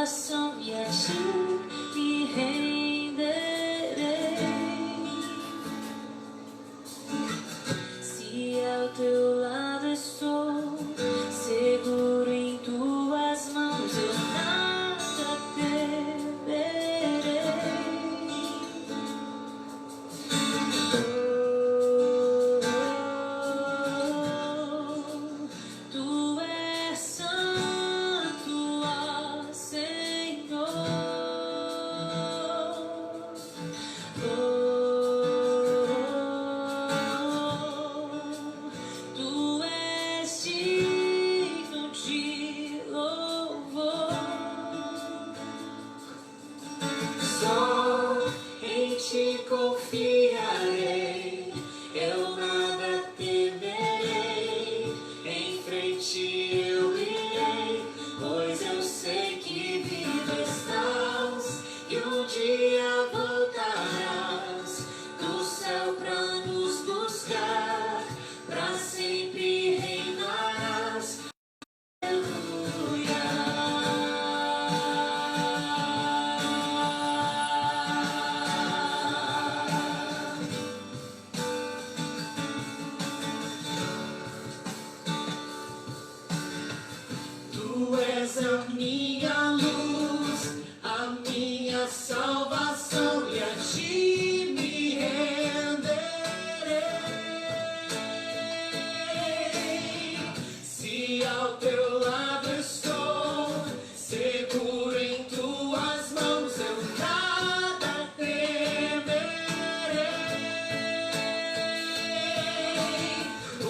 salvação e a ti me renderei. Se ao teu lado estou, seguro em tuas mãos, eu nada temerei. Tu és santo, ó Senhor. Tu és digno de louvor. Só em ti confiarei, eu nada temerei. Em frente eu irei, pois eu sei que vivo estás e um dia voltarás do céu pra nos buscar, pra sempre reinarás. Tu és a minha luz, a minha salvação, e a ti me renderei. Se ao teu lado estou, seguro em tuas mãos, eu nada temerei. Tu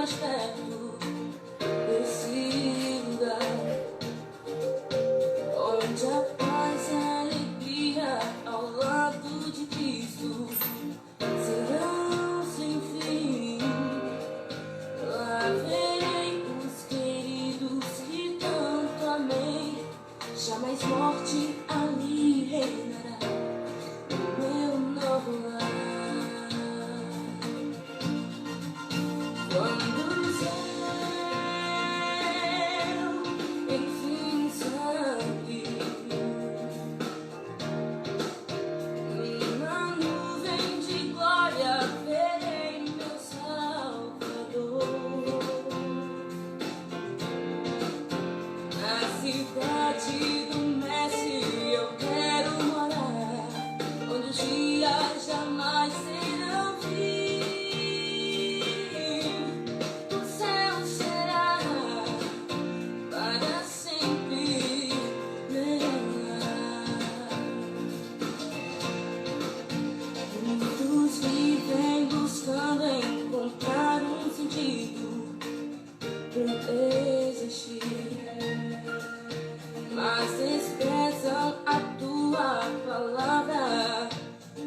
mais perto desse lugar, onde a paz e a alegria ao lado de Cristo serão sem fim. Lá verei os queridos que tanto amei, jamais morte ali reinará no meu novo lar. Quando o céu enfim se abrir, numa nuvem de glória verei meu Salvador. Na cidade do Mestre eu quero morar, onde os dias jamais serão fim. O céu será para sempre meu lar. Muitos vivem buscando encontrar um sentido para existir, mas desprezam a tua palavra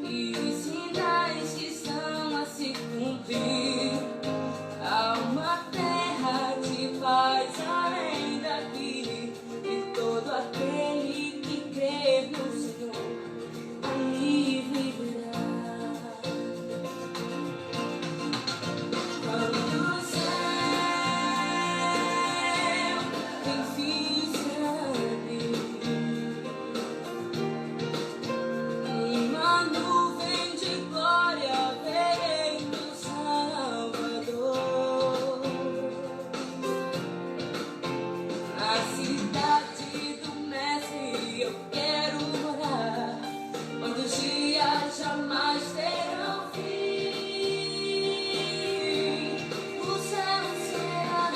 e os sinais que estão a se cumprir. Há uma terra de paz além daqui, e todo aquele que crer no Senhor ali viverá. Quando o céu enfim se abrir, uma nuvem de glória verei meu Salvador. Na cidade do Mestre eu quero morar, onde os dias jamais terão fim. O céu será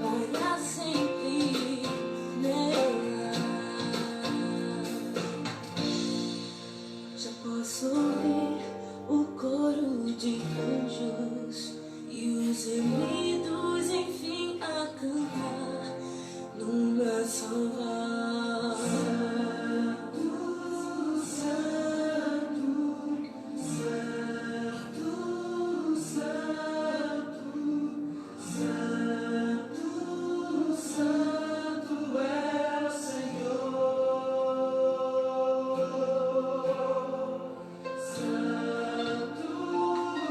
para sempre meu lar. Já posso ouvir o coro de anjos e os remidos enfim a cantar numa só voz. Santo, Santo, Santo, Santo é o Senhor. Santo, Santo,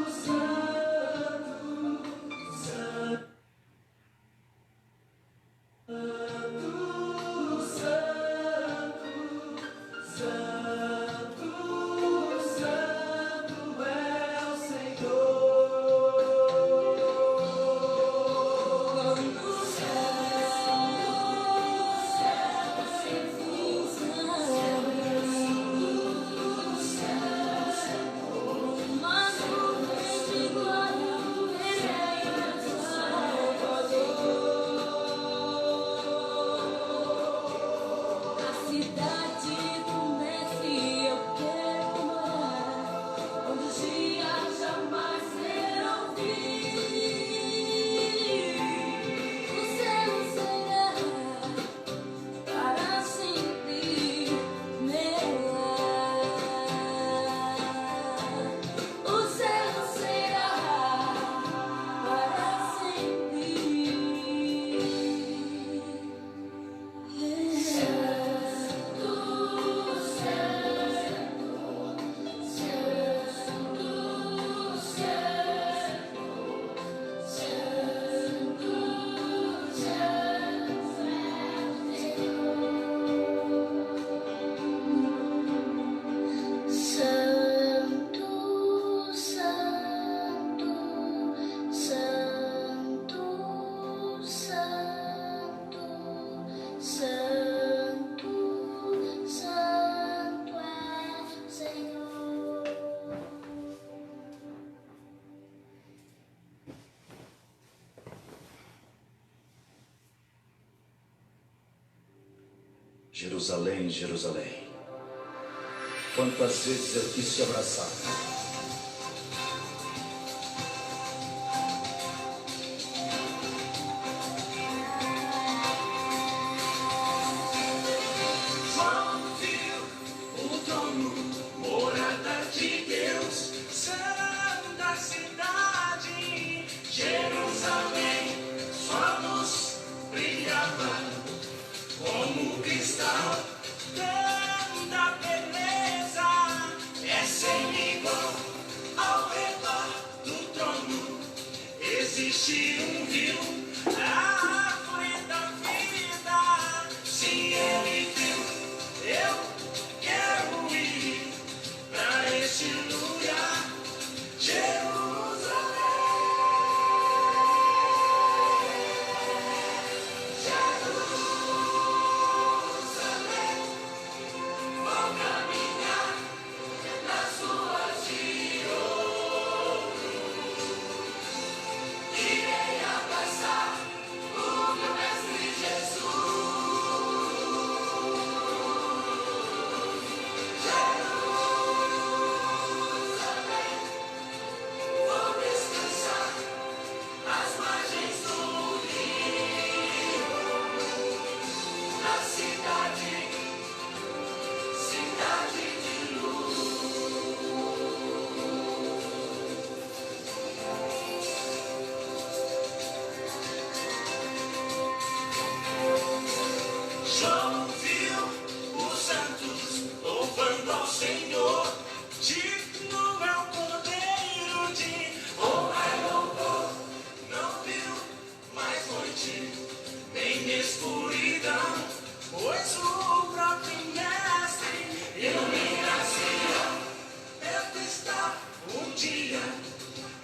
Jerusalém, Jerusalém, quantas vezes eu quis te abraçar, existe um rio, a árvore da vida. Se ele viu, eu quero ir pra esse lugar, Jerusalém. João viu os santos louvando ao Senhor, digno é o Cordeiro de honra e louvor. Não viu mais noite, nem escuridão, pois o próprio Mestre ilumina Sião. Perto está o dia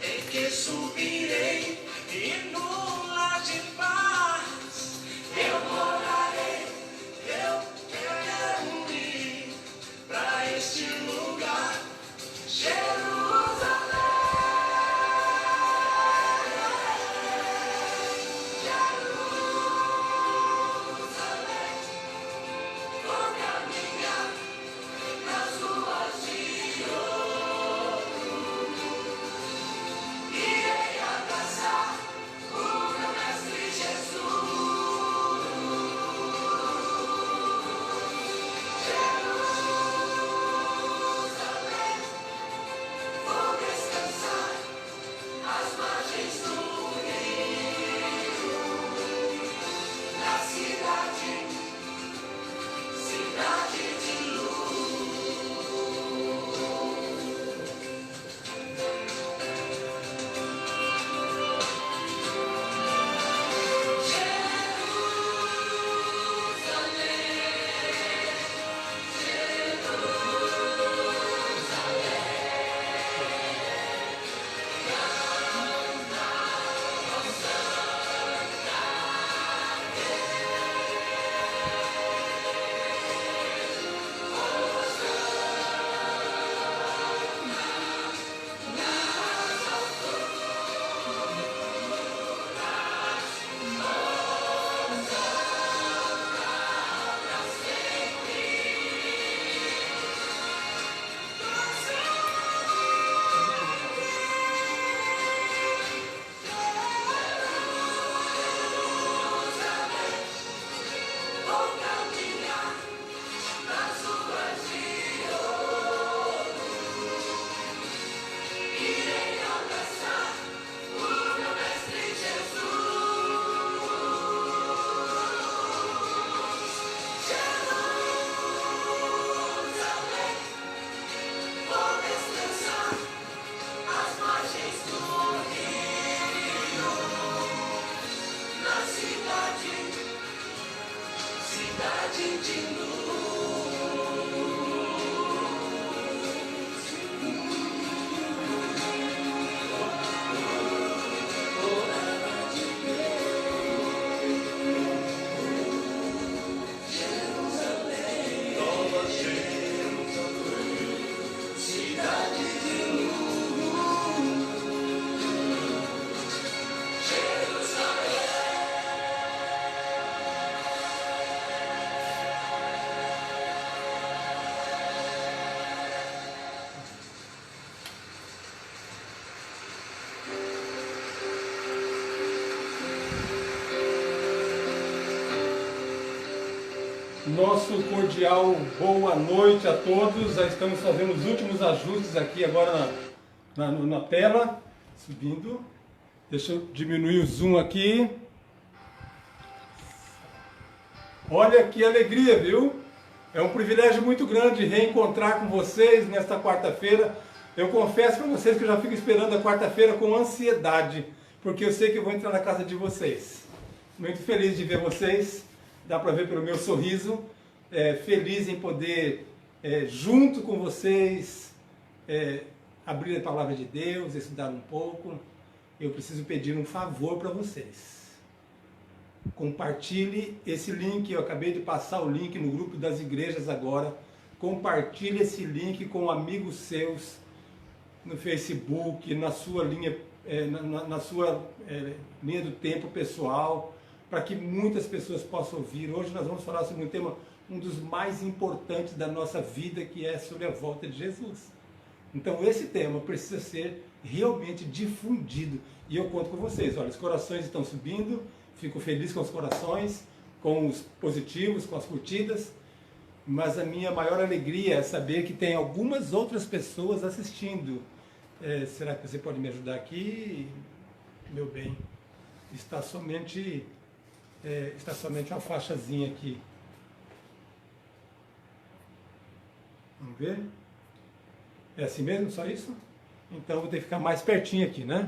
em que subirei e no lar de paz eu morarei. Eu quero ir pra este lugar, Jerusalém. Jerusalém, vou caminhar nas ruas de ouro. Irei abraçar o meu Mestre Jesus. Nosso cordial boa noite a todos. Já estamos fazendo os últimos ajustes aqui agora na tela. Subindo. Deixa eu diminuir o zoom aqui. Olha que alegria, viu? É um privilégio muito grande reencontrar com vocês nesta quarta-feira. Eu confesso para vocês que eu já fico esperando a quarta-feira com ansiedade. porque eu sei que eu vou entrar na casa de vocês. Muito feliz de ver vocês, dá para ver pelo meu sorriso, feliz em poder, junto com vocês, abrir a palavra de Deus, estudar um pouco. Eu preciso pedir um favor para vocês. Compartilhe esse link, eu acabei de passar o link no grupo das igrejas agora. Compartilhe esse link com amigos seus no Facebook, na sua linha, linha do tempo pessoal, para que muitas pessoas possam ouvir. Hoje nós vamos falar sobre um tema, um dos mais importantes da nossa vida, que é sobre a volta de Jesus. Então esse tema precisa ser realmente difundido. E eu conto com vocês. Olha, os corações estão subindo, fico feliz com os corações, com os positivos, com as curtidas. Mas a minha maior alegria é saber que tem algumas outras pessoas assistindo. Será que você pode me ajudar aqui, meu bem? Está somente uma faixazinha aqui. Vamos ver? É assim mesmo? Só isso? Então vou ter que ficar mais pertinho aqui, né?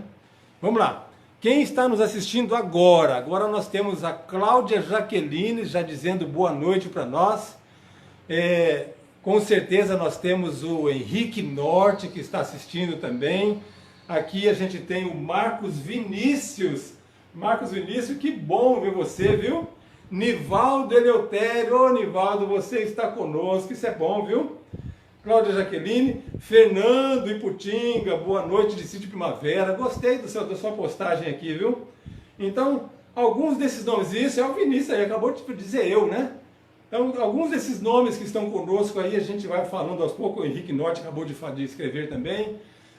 Vamos lá. Quem está nos assistindo agora? Agora nós temos a Cláudia Jaqueline já dizendo boa noite para nós. Com certeza nós temos o Henrique Norte que está assistindo também. Aqui a gente tem o Marcos Vinícius. Marcos Vinícius, que bom ver você, viu? Nivaldo Eleutério, ô Nivaldo, você está conosco, isso é bom, viu? Cláudia Jaqueline, Fernando Iputinga, boa noite de Sítio Primavera. Gostei da sua postagem aqui, viu? Então, alguns desses nomes, isso é o Vinícius aí, acabou de dizer eu, né? Então, alguns desses nomes que estão conosco aí, a gente vai falando aos poucos. O Henrique Norte acabou de escrever também.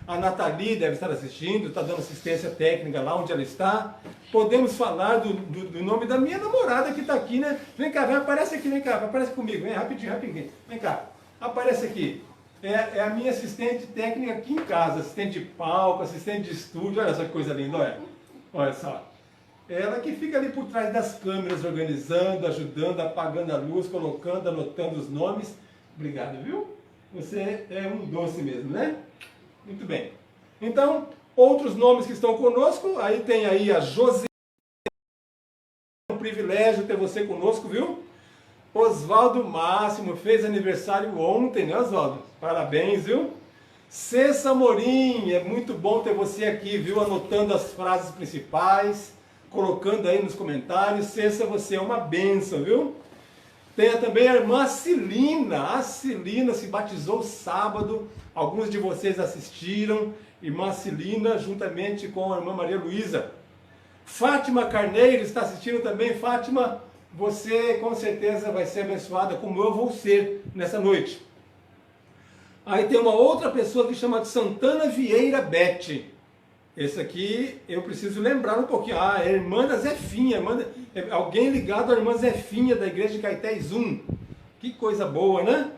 A Nathalie deve estar assistindo, está dando assistência técnica lá onde ela está. Podemos falar do nome da minha namorada que está aqui, né? Vem cá, aparece aqui, vem cá, aparece comigo, vem rapidinho, vem cá. Aparece aqui. É a minha assistente técnica aqui em casa, assistente de palco, assistente de estúdio, olha só que coisa linda, olha só. Ela que fica ali por trás das câmeras, organizando, ajudando, apagando a luz, colocando, anotando os nomes. Obrigado, viu? Você é um doce mesmo, né? Muito bem. Então, outros nomes que estão conosco, aí tem aí a José. É um privilégio ter você conosco, viu? Oswaldo Máximo, fez aniversário ontem, né, Oswaldo? Parabéns, viu? Cessa Morim, é muito bom ter você aqui, viu? Anotando as frases principais, colocando aí nos comentários. Cessa, você é uma bênção, viu? Tem também a irmã Cilina. A Cilina se batizou sábado. Alguns de vocês assistiram. Irmã Cilina, juntamente com a irmã Maria Luísa. Fátima Carneiro está assistindo também. Fátima, você com certeza vai ser abençoada como eu vou ser nessa noite. Aí tem uma outra pessoa que chama de Santana Vieira Bete. Esse aqui eu preciso lembrar um pouquinho. Ah, é a irmã da Zefinha. Alguém ligado à irmã Zefinha da igreja de Caetés 1. Que coisa boa, né?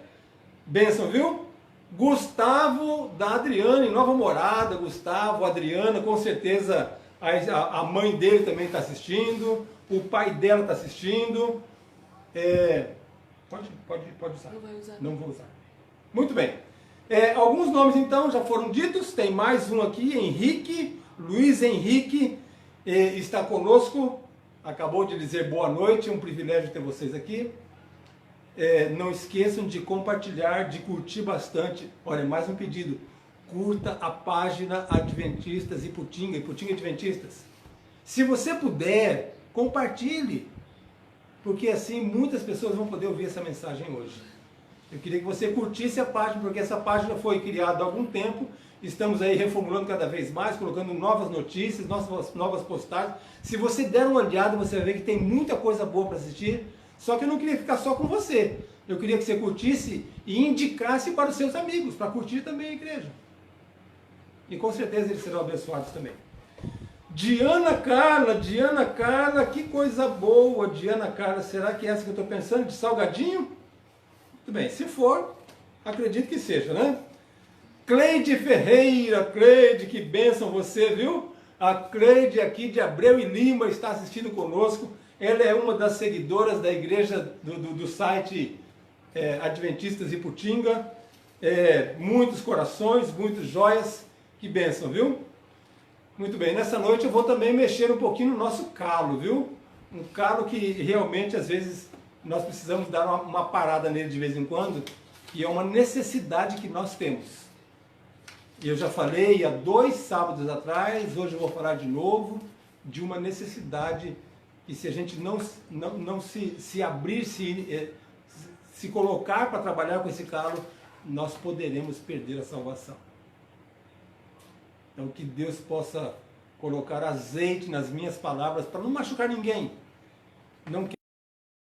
Bênção, viu? Gustavo da Adriana, em Nova Morada. Gustavo, Adriana, com certeza a mãe dele também está assistindo. O pai dela está assistindo. Pode usar. Não vai usar. Não vou usar. Muito bem. Alguns nomes então já foram ditos. Tem mais um aqui, Henrique. Luiz Henrique está conosco. Acabou de dizer boa noite. É um privilégio ter vocês aqui. Não esqueçam de compartilhar, de curtir bastante. Olha, mais um pedido. Curta a página Adventistas Iputinga Adventistas. Se você puder, compartilhe. Porque assim muitas pessoas vão poder ouvir essa mensagem hoje. Eu queria que você curtisse a página, porque essa página foi criada há algum tempo. Estamos aí reformulando cada vez mais, colocando novas notícias, novas postagens. Se você der uma olhada, você vai ver que tem muita coisa boa para assistir. Só que eu não queria ficar só com você. Eu queria que você curtisse e indicasse para os seus amigos, para curtir também a igreja. E com certeza eles serão abençoados também. Diana Carla, que coisa boa, Diana Carla. Será que é essa que eu estou pensando, de salgadinho? Muito bem, se for, acredito que seja, né? Cleide Ferreira, Cleide, que bênção você, viu? A Cleide aqui de Abreu e Lima está assistindo conosco. Ela é uma das seguidoras da igreja do site Adventistas Iputinga. Muitos corações, muitas joias. Que bênção, viu? Muito bem, nessa noite eu vou também mexer um pouquinho no nosso calo, viu? Um calo que realmente às vezes nós precisamos dar uma parada nele de vez em quando, e é uma necessidade que nós temos. Eu já falei há 2 sábados atrás, hoje eu vou falar de novo, de uma necessidade que se a gente não se abrir, se colocar para trabalhar com esse calo, nós poderemos perder a salvação. Então que Deus possa colocar azeite nas minhas palavras para não machucar ninguém. Não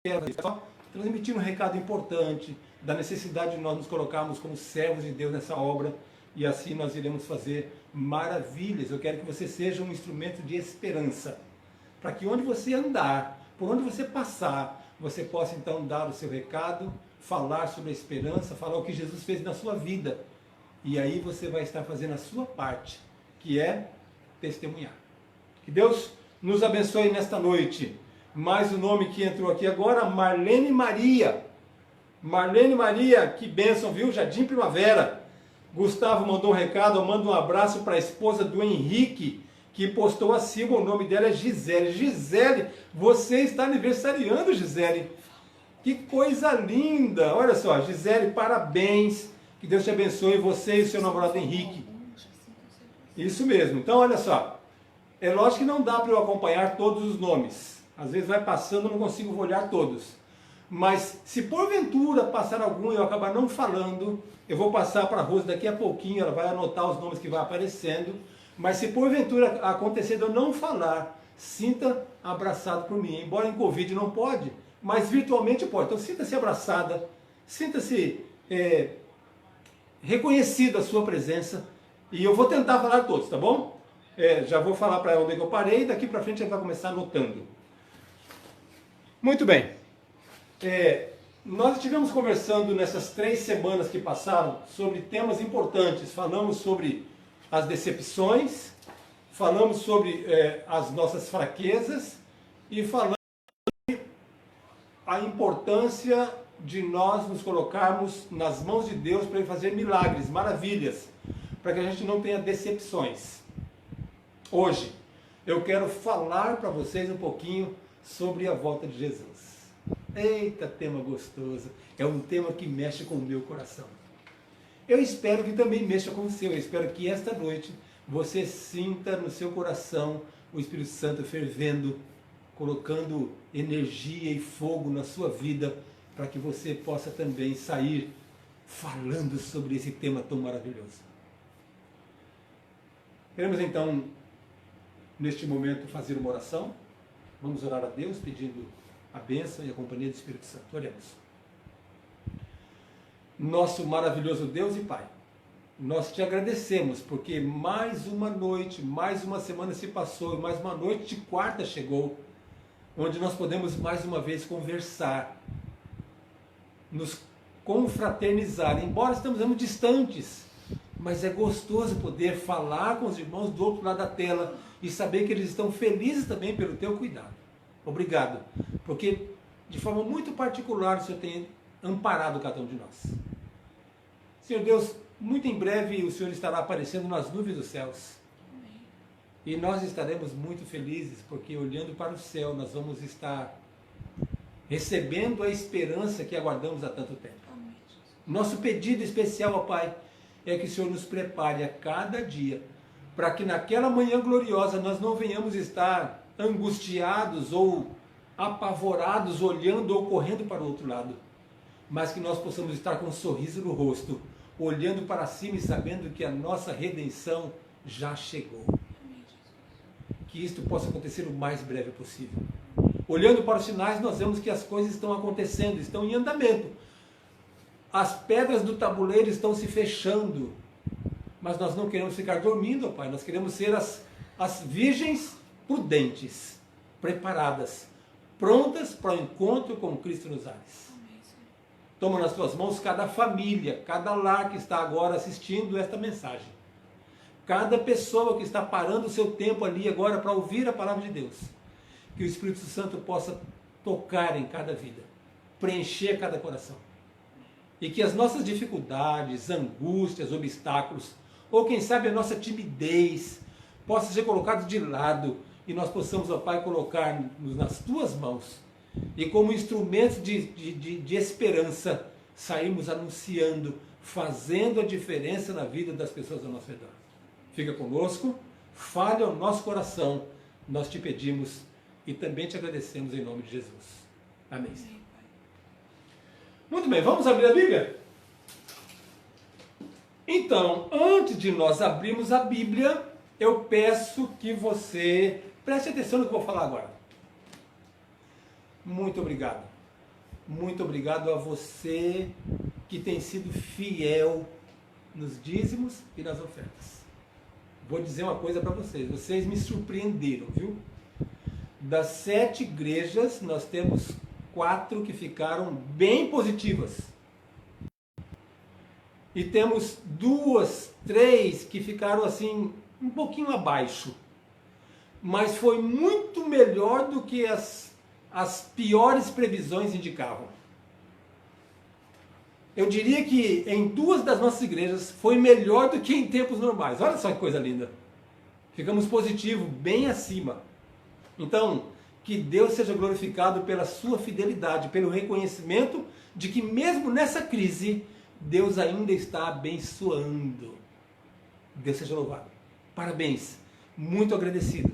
quero, só transmitir um recado importante da necessidade de nós nos colocarmos como servos de Deus nessa obra, e assim nós iremos fazer maravilhas. Eu quero que você seja um instrumento de esperança, para que onde você andar, por onde você passar, você possa então dar o seu recado, falar sobre a esperança, falar o que Jesus fez na sua vida. E aí você vai estar fazendo a sua parte, que é testemunhar. Que Deus nos abençoe nesta noite. Mais o nome que entrou aqui agora, Marlene Maria. Marlene Maria, que bênção, viu? Jardim Primavera. Gustavo mandou um recado, eu mando um abraço para a esposa do Henrique, que postou acima, o nome dela é Gisele. Gisele, você está aniversariando, Gisele. Que coisa linda! Olha só, Gisele, parabéns. Que Deus te abençoe, você e seu namorado Henrique. Isso mesmo. Então, olha só. É lógico que não dá para eu acompanhar todos os nomes. Às vezes vai passando, eu não consigo olhar todos. Mas se porventura passar algum e eu acabar não falando, eu vou passar para a Rose daqui a pouquinho, ela vai anotar os nomes que vai aparecendo. Mas se porventura acontecer de eu não falar, sinta abraçado por mim. Embora em Covid não pode, mas virtualmente pode. Então sinta-se abraçada, sinta-se reconhecida a sua presença. E eu vou tentar falar todos, tá bom? Já vou falar para onde eu parei, daqui para frente a gente vai começar anotando. Muito bem. Nós estivemos conversando nessas 3 semanas que passaram sobre temas importantes. Falamos sobre as decepções, falamos sobre as nossas fraquezas e falamos sobre a importância de nós nos colocarmos nas mãos de Deus para Ele fazer milagres, maravilhas, para que a gente não tenha decepções. Hoje eu quero falar para vocês um pouquinho sobre a volta de Jesus. Eita, tema gostoso! É um tema que mexe com o meu coração. Eu espero que também mexa com o seu. Eu espero que esta noite você sinta no seu coração o Espírito Santo fervendo, colocando energia e fogo na sua vida, para que você possa também sair falando sobre esse tema tão maravilhoso. Queremos então, neste momento, fazer uma oração. Vamos orar a Deus pedindo a bênção e a companhia do Espírito Santo. Oremos. Nosso maravilhoso Deus e Pai, nós te agradecemos porque mais uma noite, mais uma semana se passou e mais uma noite de quarta chegou, onde nós podemos mais uma vez conversar, nos confraternizar, embora estamos distantes, mas é gostoso poder falar com os irmãos do outro lado da tela e saber que eles estão felizes também pelo teu cuidado. Obrigado, porque de forma muito particular o Senhor tem amparado cada um de nós. Senhor Deus, muito em breve o Senhor estará aparecendo nas nuvens dos céus. Amém. E nós estaremos muito felizes, porque olhando para o céu nós vamos estar recebendo a esperança que aguardamos há tanto tempo. Amém. Nosso pedido especial, ó Pai, é que o Senhor nos prepare a cada dia, para que naquela manhã gloriosa nós não venhamos estar angustiados ou apavorados, olhando ou correndo para o outro lado, mas que nós possamos estar com um sorriso no rosto, olhando para cima e sabendo que a nossa redenção já chegou. Que isto possa acontecer o mais breve possível. Olhando para os sinais, nós vemos que as coisas estão acontecendo, estão em andamento. As pedras do tabuleiro estão se fechando, mas nós não queremos ficar dormindo, ó Pai. Nós queremos ser as virgens prudentes, preparadas, prontas para o encontro com Cristo nos ares. Toma nas tuas mãos cada família, cada lar que está agora assistindo esta mensagem. Cada pessoa que está parando o seu tempo ali agora para ouvir a palavra de Deus. Que o Espírito Santo possa tocar em cada vida, preencher cada coração. E que as nossas dificuldades, angústias, obstáculos, ou quem sabe a nossa timidez, possa ser colocado de lado e nós possamos, ó Pai, colocar-nos nas Tuas mãos e como instrumentos de esperança, sairmos anunciando, fazendo a diferença na vida das pessoas ao nosso redor. Fica conosco, fale ao nosso coração, nós te pedimos e também te agradecemos em nome de Jesus. Amém. Muito bem, vamos abrir a Bíblia? Então, antes de nós abrirmos a Bíblia, eu peço que você preste atenção no que eu vou falar agora. Muito obrigado. Muito obrigado a você que tem sido fiel nos dízimos e nas ofertas. Vou dizer uma coisa para vocês. Vocês me surpreenderam, viu? Das 7 igrejas, nós temos 4 que ficaram bem positivas. E temos 2, 3 que ficaram assim, um pouquinho abaixo. Mas foi muito melhor do que as piores previsões indicavam. Eu diria que em 2 das nossas igrejas foi melhor do que em tempos normais. Olha só que coisa linda. Ficamos positivos, bem acima. Então, que Deus seja glorificado pela sua fidelidade, pelo reconhecimento de que mesmo nessa crise, Deus ainda está abençoando. Deus seja louvado. Parabéns. Muito agradecido.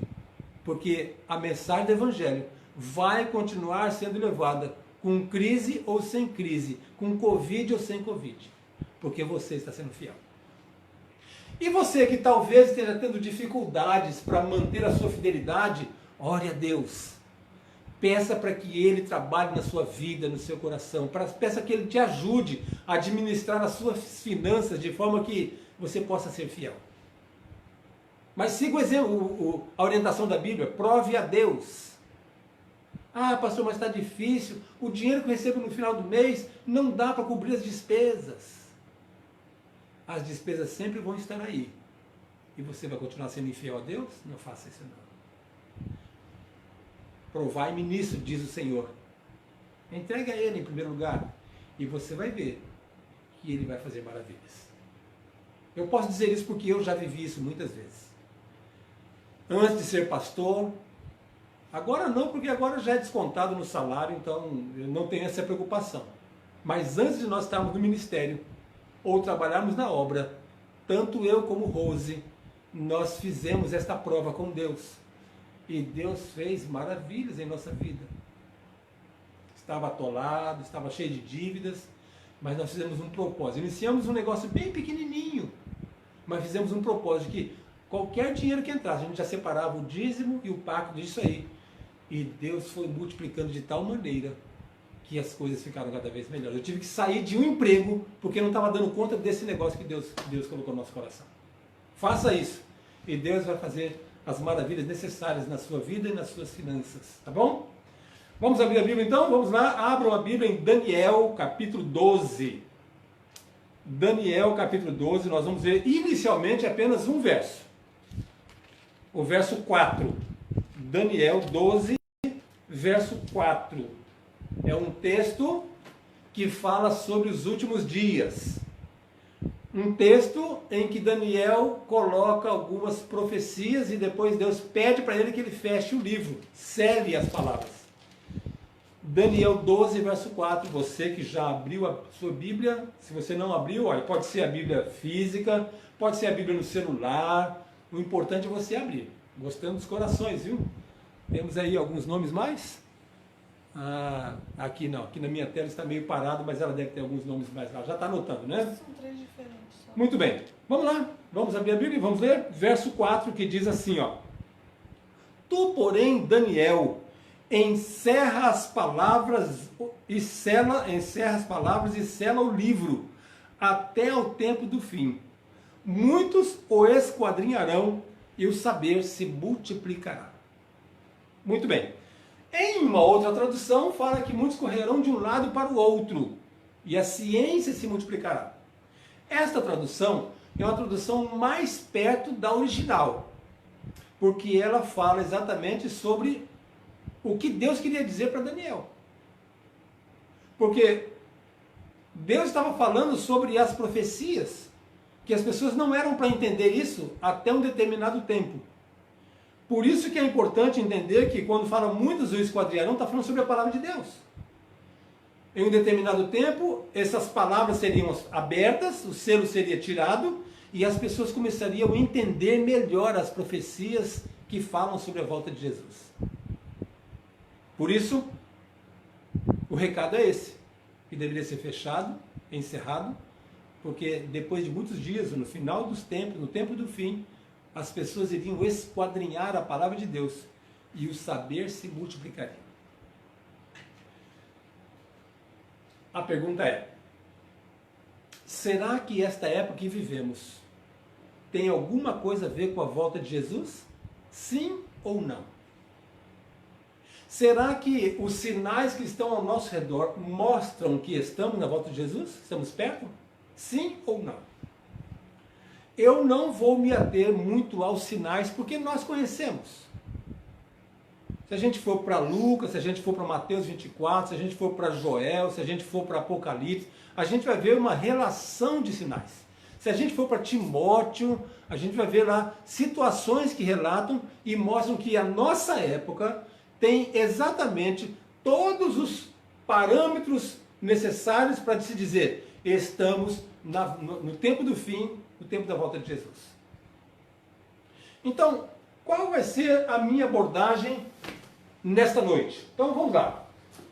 Porque a mensagem do Evangelho vai continuar sendo levada com crise ou sem crise, com Covid ou sem Covid. Porque você está sendo fiel. E você que talvez esteja tendo dificuldades para manter a sua fidelidade, ore a Deus. Peça para que Ele trabalhe na sua vida, no seu coração. Peça que Ele te ajude a administrar as suas finanças de forma que você possa ser fiel. Mas siga o exemplo, a orientação da Bíblia. Prove a Deus. Ah, pastor, mas está difícil. O dinheiro que eu recebo no final do mês não dá para cobrir as despesas. As despesas sempre vão estar aí. E você vai continuar sendo infiel a Deus? Não faça isso não. Provai-me nisso, diz o Senhor. Entregue a Ele em primeiro lugar. E você vai ver que Ele vai fazer maravilhas. Eu posso dizer isso porque eu já vivi isso muitas vezes. Antes de ser pastor, agora não, porque agora já é descontado no salário, então eu não tenho essa preocupação. Mas antes de nós estarmos no ministério, ou trabalharmos na obra, tanto eu como Rose, nós fizemos esta prova com Deus. E Deus fez maravilhas em nossa vida. Estava atolado, estava cheio de dívidas, mas nós fizemos um propósito. Iniciamos um negócio bem pequenininho, mas fizemos um propósito de que qualquer dinheiro que entrasse, a gente já separava o dízimo e o pacto disso aí. E Deus foi multiplicando de tal maneira que as coisas ficaram cada vez melhores. Eu tive que sair de um emprego porque eu não estava dando conta desse negócio que Deus colocou no nosso coração. Faça isso e Deus vai fazer as maravilhas necessárias na sua vida e nas suas finanças, tá bom? Vamos abrir a Bíblia então? Vamos lá, abram a Bíblia em Daniel capítulo 12. Daniel capítulo 12, nós vamos ver inicialmente apenas um verso. O verso 4. Daniel 12, verso 4. É um texto que fala sobre os últimos dias. Um texto em que Daniel coloca algumas profecias e depois Deus pede para ele que ele feche o livro, selle as palavras. Daniel 12, verso 4. Você que já abriu a sua Bíblia, se você não abriu, olha, pode ser a Bíblia física, pode ser a Bíblia no celular. O importante é você abrir. Gostando dos corações, viu? Temos aí alguns nomes mais? Aqui não, aqui na minha tela está meio parado, mas ela deve ter alguns nomes mais lá. Já está anotando, né? São 3 diferentes. Só. Muito bem, vamos lá, vamos abrir a Bíblia e vamos ler verso 4 que diz assim, ó. Tu, porém, Daniel, encerra as palavras e sela o livro até ao tempo do fim. Muitos o esquadrinharão e o saber se multiplicará. Muito bem. Em uma outra tradução, fala que muitos correrão de um lado para o outro, e a ciência se multiplicará. Esta tradução é uma tradução mais perto da original, porque ela fala exatamente sobre o que Deus queria dizer para Daniel. Porque Deus estava falando sobre as profecias, que as pessoas não eram para entender isso até um determinado tempo. Por isso que é importante entender que quando fala muitos o esquadriarão, está falando sobre a palavra de Deus. Em um determinado tempo, essas palavras seriam abertas, o selo seria tirado, e as pessoas começariam a entender melhor as profecias que falam sobre a volta de Jesus. Por isso, o recado é esse, que deveria ser fechado, encerrado, porque depois de muitos dias, no final dos tempos, no tempo do fim, as pessoas iriam esquadrinhar a palavra de Deus e o saber se multiplicaria. A pergunta é: será que esta época que vivemos tem alguma coisa a ver com a volta de Jesus? Sim ou não? Será que os sinais que estão ao nosso redor mostram que estamos na volta de Jesus? Estamos perto? Sim ou não? Eu não vou me ater muito aos sinais, porque nós conhecemos. Se a gente for para Lucas, se a gente for para Mateus 24, se a gente for para Joel, se a gente for para Apocalipse, a gente vai ver uma relação de sinais. Se a gente for para Timóteo, a gente vai ver lá situações que relatam e mostram que a nossa época tem exatamente todos os parâmetros necessários para se dizer: estamos no tempo do fim, no tempo da volta de Jesus. Então, qual vai ser a minha abordagem nesta noite? Então vamos lá.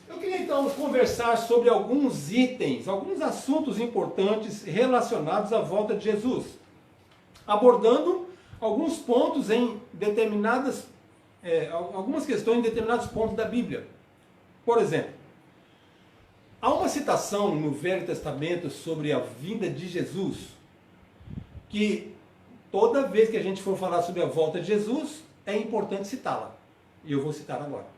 Eu queria então conversar sobre alguns itens, alguns assuntos importantes relacionados à volta de Jesus, abordando alguns pontos em algumas questões em determinados pontos da Bíblia. Por exemplo, há uma citação no Velho Testamento sobre a vinda de Jesus, que toda vez que a gente for falar sobre a volta de Jesus, é importante citá-la. E eu vou citar agora.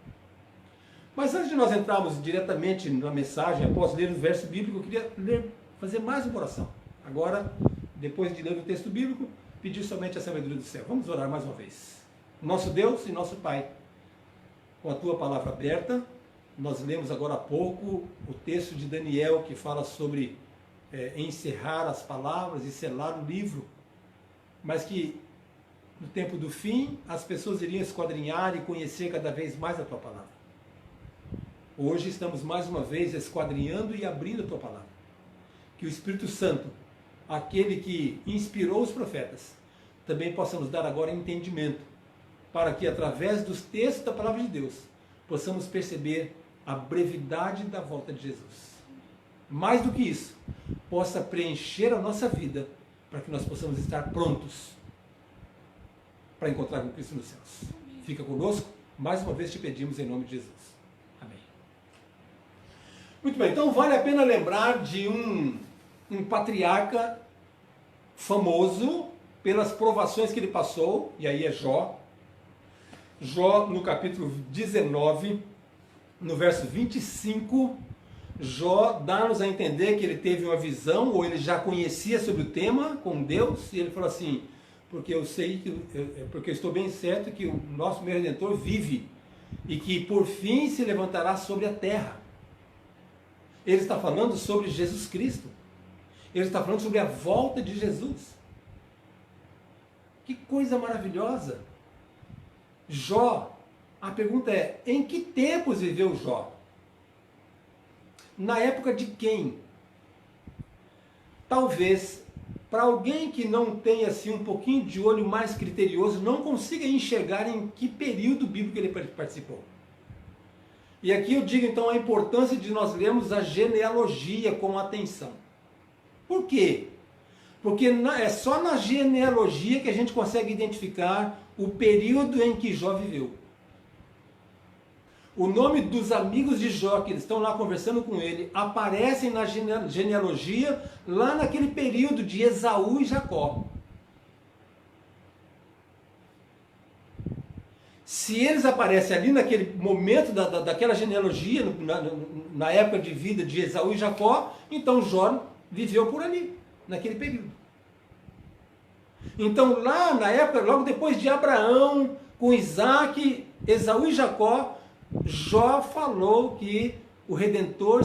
Mas antes de nós entrarmos diretamente na mensagem, após ler o verso bíblico, eu queria fazer mais uma oração. Agora, depois de ler o texto bíblico, pedir somente a sabedoria do céu. Vamos orar mais uma vez. Nosso Deus e nosso Pai, com a Tua palavra aberta, nós lemos agora há pouco o texto de Daniel que fala sobre encerrar as palavras e selar o livro, mas que no tempo do fim as pessoas iriam esquadrinhar e conhecer cada vez mais a Tua palavra. Hoje estamos mais uma vez esquadrinhando e abrindo a Tua palavra. Que o Espírito Santo, aquele que inspirou os profetas, também possa nos dar agora entendimento, para que através dos textos da palavra de Deus possamos perceber a brevidade da volta de Jesus. Mais do que isso, possa preencher a nossa vida, para que nós possamos estar prontos para encontrar com Cristo nos céus. Fica conosco, mais uma vez te pedimos em nome de Jesus. Amém. Muito bem, então vale a pena lembrar de um patriarca famoso pelas provações que ele passou, e aí é Jó. Jó, no capítulo 19, no verso 25, Jó dá-nos a entender que ele teve uma visão, ou ele já conhecia sobre o tema com Deus, e ele falou assim: porque eu sei porque eu estou bem certo que o nosso meu Redentor vive, e que por fim se levantará sobre a terra. Ele está falando sobre Jesus Cristo. Ele está falando sobre a volta de Jesus. Que coisa maravilhosa! Jó, a pergunta é: em que tempos viveu Jó? Na época de quem? Talvez, para alguém que não tenha assim, um pouquinho de olho mais criterioso, não consiga enxergar em que período bíblico ele participou. E aqui eu digo então a importância de nós lermos a genealogia com atenção. Por quê? Porque é só na genealogia que a gente consegue identificar o período em que Jó viveu. O nome dos amigos de Jó, que estão lá conversando com ele, aparecem na genealogia lá naquele período de Esaú e Jacó. Se eles aparecem ali naquele momento daquela genealogia, na época de vida de Esaú e Jacó, então Jó viveu por ali, naquele período. Então lá na época, logo depois de Abraão, com Isaac, Esaú e Jacó, Jó falou que o Redentor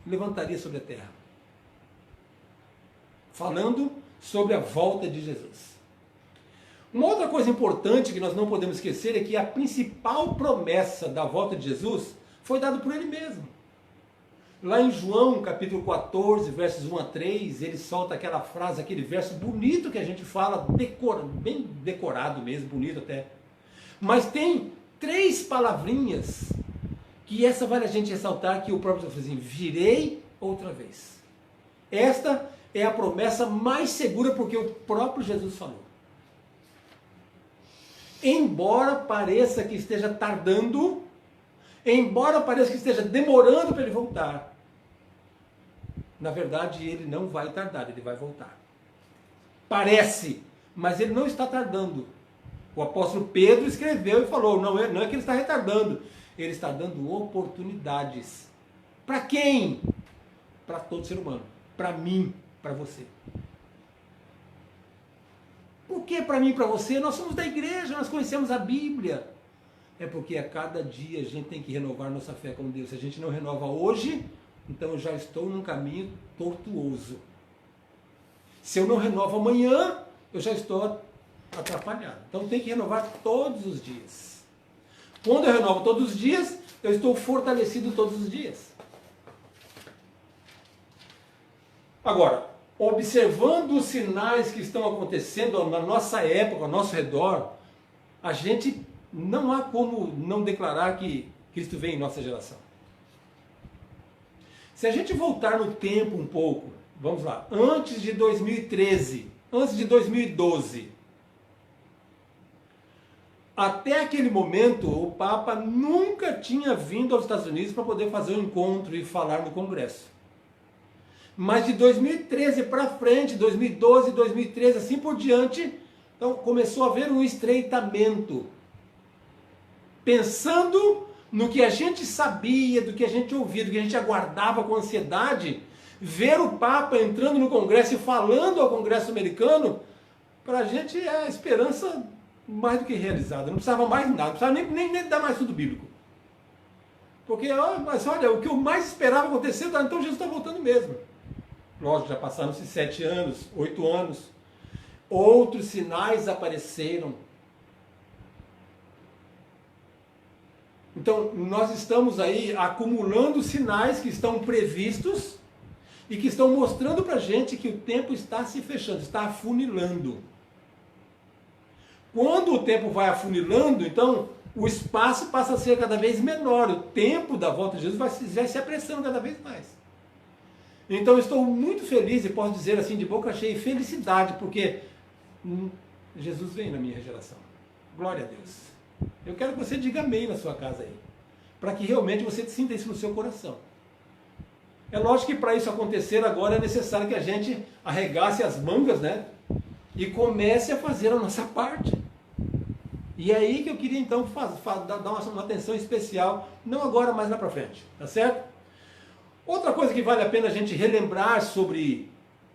levantaria sobre a terra. Falando sobre a volta de Jesus. Uma outra coisa importante que nós não podemos esquecer é que a principal promessa da volta de Jesus foi dada por ele mesmo. Lá em João, capítulo 14, versos 1 a 3, ele solta aquela frase, aquele verso bonito que a gente fala, bem decorado mesmo, bonito até. Mas tem 3 palavrinhas que essa vale a gente ressaltar, que o próprio Jesus falou assim: virei outra vez. Esta é a promessa mais segura, porque o próprio Jesus falou. Embora pareça que esteja tardando, embora pareça que esteja demorando para ele voltar, na verdade ele não vai tardar, ele vai voltar. Parece, mas ele não está tardando. O apóstolo Pedro escreveu e falou, não é que ele está retardando, ele está dando oportunidades. Para quem? Para todo ser humano. Para mim, para você. Por que para mim e para você? Nós somos da igreja, nós conhecemos a Bíblia. É porque a cada dia a gente tem que renovar nossa fé com Deus. Se a gente não renova hoje, então eu já estou num caminho tortuoso. Se eu não renovo amanhã, eu já estou atrapalhado. Então tem que renovar todos os dias. Quando eu renovo todos os dias, eu estou fortalecido todos os dias. Agora, observando os sinais que estão acontecendo na nossa época, ao nosso redor, a gente não há como não declarar que Cristo vem em nossa geração. Se a gente voltar no tempo um pouco, vamos lá, antes de 2013, antes de 2012, até aquele momento o Papa nunca tinha vindo aos Estados Unidos para poder fazer um encontro e falar no Congresso. Mas de 2013 para frente, 2012, 2013, assim por diante, então começou a haver um estreitamento. Pensando no que a gente sabia, do que a gente ouvia, do que a gente aguardava com ansiedade, ver o Papa entrando no Congresso e falando ao Congresso americano, para a gente é a esperança mais do que realizada. Não precisava mais nada, não precisava nem dar mais estudo bíblico. Porque, mas olha, o que eu mais esperava acontecer, então Jesus está voltando mesmo. Lógico, já passaram-se 7 anos, 8 anos. Outros sinais apareceram. Então, nós estamos aí acumulando sinais que estão previstos e que estão mostrando para a gente que o tempo está se fechando, está afunilando. Quando o tempo vai afunilando, então, o espaço passa a ser cada vez menor. O tempo da volta de Jesus vai se apressando cada vez mais. Então, estou muito feliz e posso dizer assim, de boca cheia, felicidade, porque Jesus vem na minha geração. Glória a Deus. Eu quero que você diga amém na sua casa aí, para que realmente você sinta isso no seu coração. É lógico que para isso acontecer agora é necessário que a gente arregace as mangas, né? E comece a fazer a nossa parte. E é aí que eu queria então dar uma atenção especial, não agora, mas lá para frente, tá certo? Outra coisa que vale a pena a gente relembrar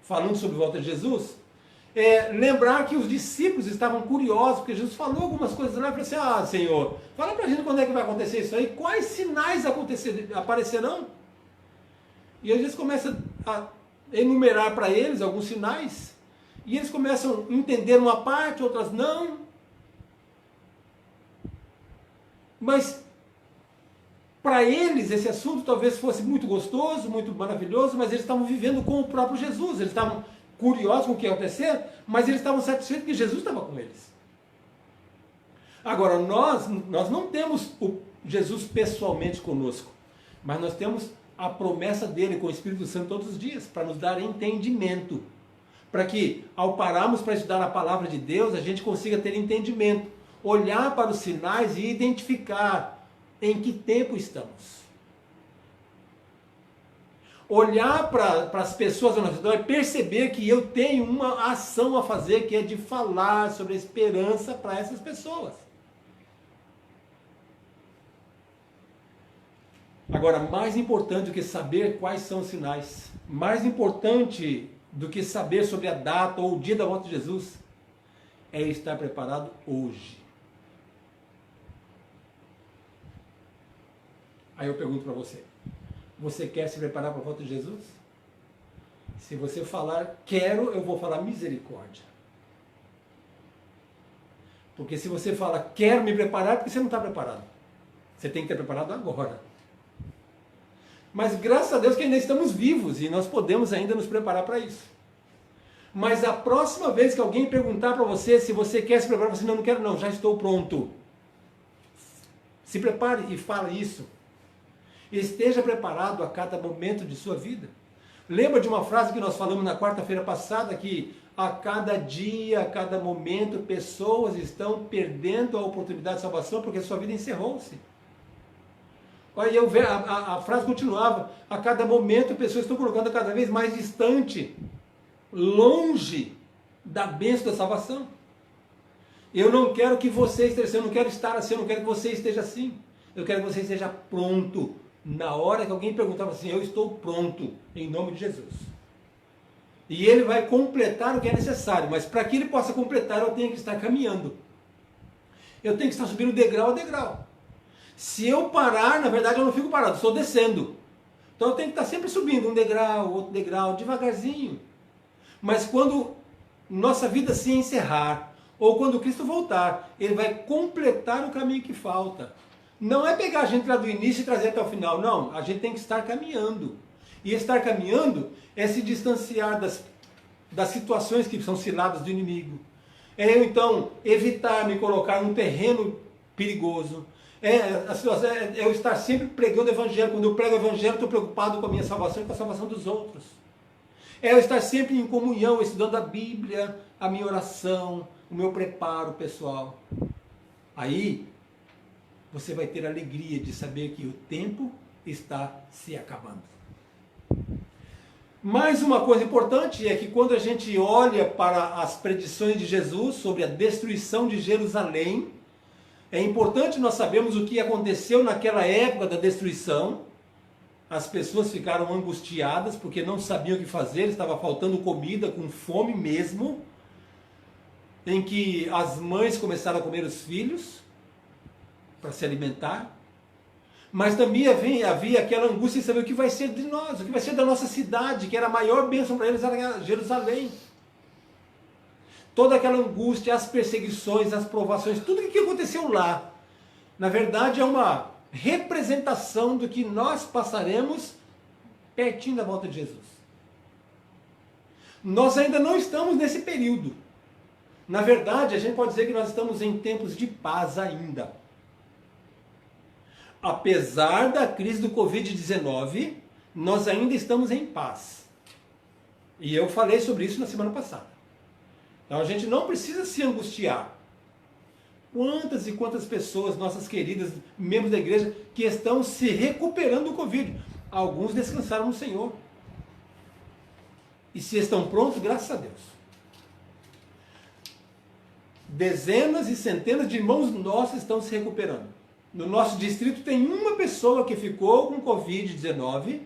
falando sobre a volta de Jesus, é lembrar que os discípulos estavam curiosos, porque Jesus falou algumas coisas lá e falou assim, Senhor, fala pra gente quando é que vai acontecer isso aí, quais sinais aparecerão? E aí Jesus começa a enumerar para eles alguns sinais, e eles começam a entender uma parte, outras não. Mas para eles esse assunto talvez fosse muito gostoso, muito maravilhoso, mas eles estavam vivendo com o próprio Jesus, eles estavam curiosos com o que ia acontecer, mas eles estavam satisfeitos que Jesus estava com eles. Agora, nós não temos o Jesus pessoalmente conosco, mas nós temos a promessa dele com o Espírito Santo todos os dias, para nos dar entendimento, para que ao pararmos para estudar a palavra de Deus, a gente consiga ter entendimento, olhar para os sinais e identificar em que tempo estamos. Olhar para as pessoas ao nosso redor e perceber que eu tenho uma ação a fazer, que é de falar sobre a esperança para essas pessoas. Agora, mais importante do que saber quais são os sinais, mais importante do que saber sobre a data ou o dia da volta de Jesus, é estar preparado hoje. Aí eu pergunto para você, você quer se preparar para a volta de Jesus? Se você falar quero, eu vou falar misericórdia. Porque se você fala, quero me preparar, é porque você não está preparado. Você tem que estar preparado agora. Mas graças a Deus que ainda estamos vivos e nós podemos ainda nos preparar para isso. Mas a próxima vez que alguém perguntar para você se você quer se preparar, você não quero não, já estou pronto. Se prepare e fale isso. Esteja preparado a cada momento de sua vida. Lembra de uma frase que nós falamos na quarta-feira passada, que a cada dia, a cada momento, pessoas estão perdendo a oportunidade de salvação porque sua vida encerrou-se. Aí a frase continuava, a cada momento pessoas estão colocando cada vez mais distante, longe da bênção da salvação. Eu não quero que você esteja assim, eu não quero estar assim, eu não quero que você esteja assim. Eu quero que você esteja pronto. Na hora que alguém perguntava assim, eu estou pronto, em nome de Jesus. E ele vai completar o que é necessário, mas para que ele possa completar, eu tenho que estar caminhando. Eu tenho que estar subindo degrau a degrau. Se eu parar, na verdade eu não fico parado, estou descendo. Então eu tenho que estar sempre subindo um degrau, outro degrau, devagarzinho. Mas quando nossa vida se encerrar, ou quando Cristo voltar, ele vai completar o caminho que falta. Não é pegar a gente lá do início e trazer até o final, não. A gente tem que estar caminhando. E estar caminhando é se distanciar das situações que são ciladas do inimigo. É eu então evitar me colocar num terreno perigoso. É eu estar sempre pregando o evangelho. Quando eu prego o evangelho, estou preocupado com a minha salvação e com a salvação dos outros. É eu estar sempre em comunhão, estudando a Bíblia, a minha oração, o meu preparo pessoal. Aí você vai ter a alegria de saber que o tempo está se acabando. Mais uma coisa importante é que quando a gente olha para as predições de Jesus sobre a destruição de Jerusalém, é importante nós sabermos o que aconteceu naquela época da destruição. As pessoas ficaram angustiadas porque não sabiam o que fazer, estava faltando comida, com fome mesmo, em que as mães começaram a comer os filhos para se alimentar, mas também havia aquela angústia de saber o que vai ser de nós, o que vai ser da nossa cidade, que era a maior bênção para eles, era Jerusalém. Toda aquela angústia, as perseguições, as provações, tudo o que aconteceu lá, na verdade é uma representação do que nós passaremos pertinho da volta de Jesus. Nós ainda não estamos nesse período. Na verdade, a gente pode dizer que nós estamos em tempos de paz ainda. Apesar da crise do Covid-19, nós ainda estamos em paz. E eu falei sobre isso na semana passada. Então a gente não precisa se angustiar. Quantas e quantas pessoas, nossas queridas, membros da igreja, que estão se recuperando do Covid. Alguns descansaram no Senhor. E se estão prontos, graças a Deus. Dezenas e centenas de irmãos nossos estão se recuperando. No nosso distrito tem uma pessoa que ficou com Covid-19,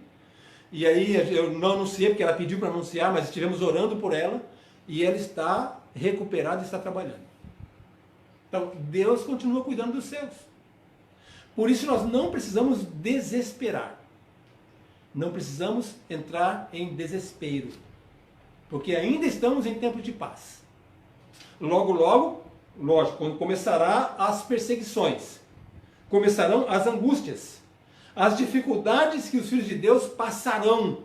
e aí eu não anunciei porque ela pediu para anunciar, mas estivemos orando por ela, e ela está recuperada e está trabalhando. Então, Deus continua cuidando dos seus. Por isso nós não precisamos desesperar. Não precisamos entrar em desespero. Porque ainda estamos em tempo de paz. Logo, logo, lógico, quando começará as perseguições, começarão as angústias, as dificuldades que os filhos de Deus passarão.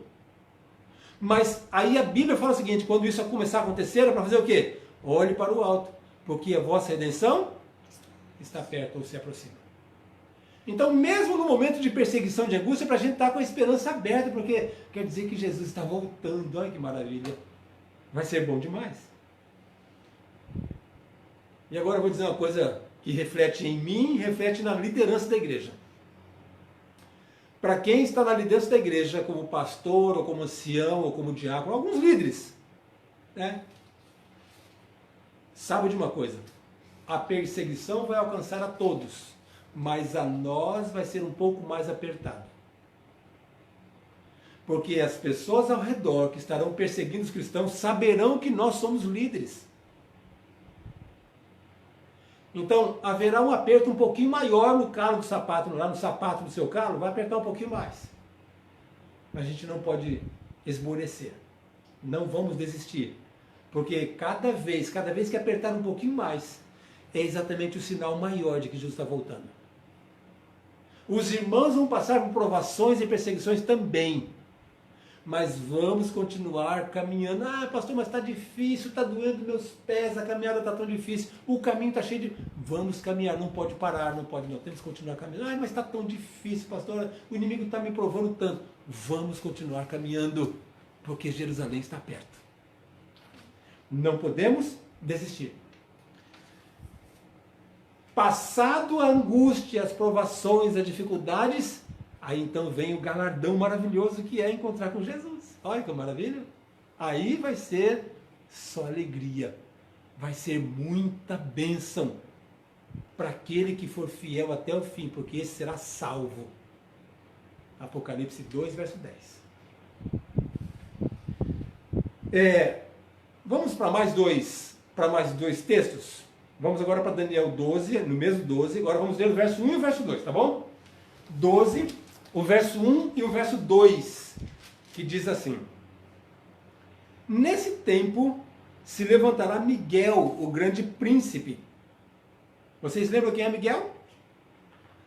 Mas aí a Bíblia fala o seguinte, quando isso começar a acontecer, é para fazer o quê? Olhe para o alto, porque a vossa redenção está perto ou se aproxima. Então, mesmo no momento de perseguição, de angústia, para a gente estar com a esperança aberta, porque quer dizer que Jesus está voltando. Olha que maravilha. Vai ser bom demais. E agora eu vou dizer uma coisa que reflete em mim e reflete na liderança da igreja. Para quem está na liderança da igreja, como pastor, ou como ancião, ou como diácono, alguns líderes, né? Sabe de uma coisa? A perseguição vai alcançar a todos, mas a nós vai ser um pouco mais apertado. Porque as pessoas ao redor que estarão perseguindo os cristãos saberão que nós somos líderes. Então, haverá um aperto um pouquinho maior no calo do sapato, lá no sapato do seu calo, vai apertar um pouquinho mais. Mas a gente não pode esmorecer. Não vamos desistir. Porque cada vez que apertar um pouquinho mais, é exatamente o sinal maior de que Jesus está voltando. Os irmãos vão passar por provações e perseguições também. Mas vamos continuar caminhando. Ah, pastor, mas está difícil, está doendo meus pés, a caminhada está tão difícil, o caminho está cheio de... Vamos caminhar, não pode parar, não pode não, temos que continuar caminhando. Ah, mas está tão difícil, pastor, o inimigo está me provando tanto. Vamos continuar caminhando, porque Jerusalém está perto. Não podemos desistir. Passado a angústia, as provações, as dificuldades, aí então vem o galardão maravilhoso que é encontrar com Jesus. Olha que maravilha. Aí vai ser só alegria. Vai ser muita bênção para aquele que for fiel até o fim, porque esse será salvo. Apocalipse 2, verso 10. Vamos para mais dois textos? Vamos agora para Daniel 12, no mesmo 12. Agora vamos ler o verso 1 e o verso 2, tá bom? 12, o verso 1 e o verso 2, que diz assim: Nesse tempo se levantará Miguel, o grande príncipe. Vocês lembram quem é Miguel?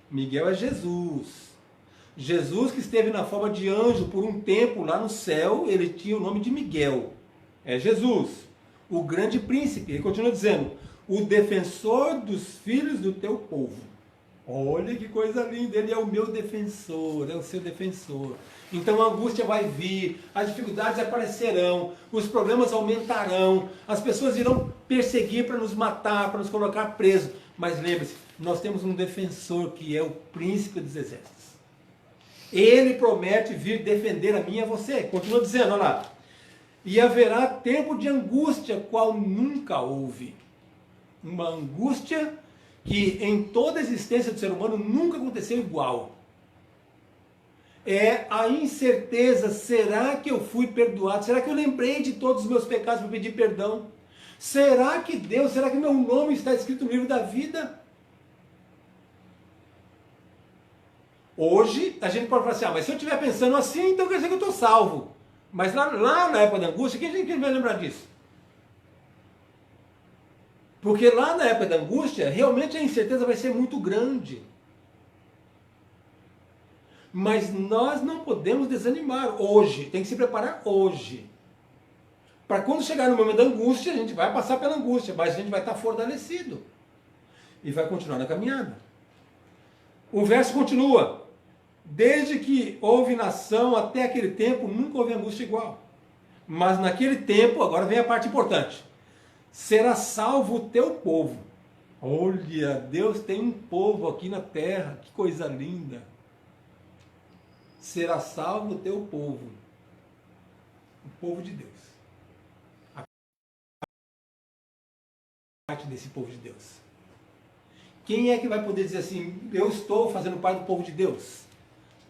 Miguel é Jesus. Jesus que esteve na forma de anjo por um tempo lá no céu, ele tinha o nome de Miguel. É Jesus, o grande príncipe. Ele continua dizendo: o defensor dos filhos do teu povo. Olha que coisa linda, ele é o meu defensor, é o seu defensor. Então a angústia vai vir, as dificuldades aparecerão, os problemas aumentarão, as pessoas irão perseguir para nos matar, para nos colocar presos. Mas lembre-se, nós temos um defensor que é o príncipe dos exércitos. Ele promete vir defender a mim e a você. Continua dizendo, olha lá. E haverá tempo de angústia, qual nunca houve. Uma angústia que em toda a existência do ser humano nunca aconteceu igual. É a incerteza, será que eu fui perdoado? Será que eu lembrei de todos os meus pecados para pedir perdão? Será que meu nome está escrito no livro da vida? Hoje, a gente pode falar assim, mas se eu estiver pensando assim, então quer dizer que eu estou salvo. Mas lá na época da angústia, quem vai lembrar disso? Porque lá na época da angústia, realmente a incerteza vai ser muito grande. Mas nós não podemos desanimar hoje, tem que se preparar hoje. Para quando chegar no momento da angústia, a gente vai passar pela angústia, mas a gente vai estar fortalecido. E vai continuar na caminhada. O verso continua. Desde que houve nação até aquele tempo, nunca houve angústia igual. Mas naquele tempo, agora vem a parte importante. Será salvo o teu povo. Olha, Deus tem um povo aqui na terra, que coisa linda. Será salvo o teu povo. O povo de Deus. A parte desse povo de Deus. Quem é que vai poder dizer assim, eu estou fazendo parte do povo de Deus?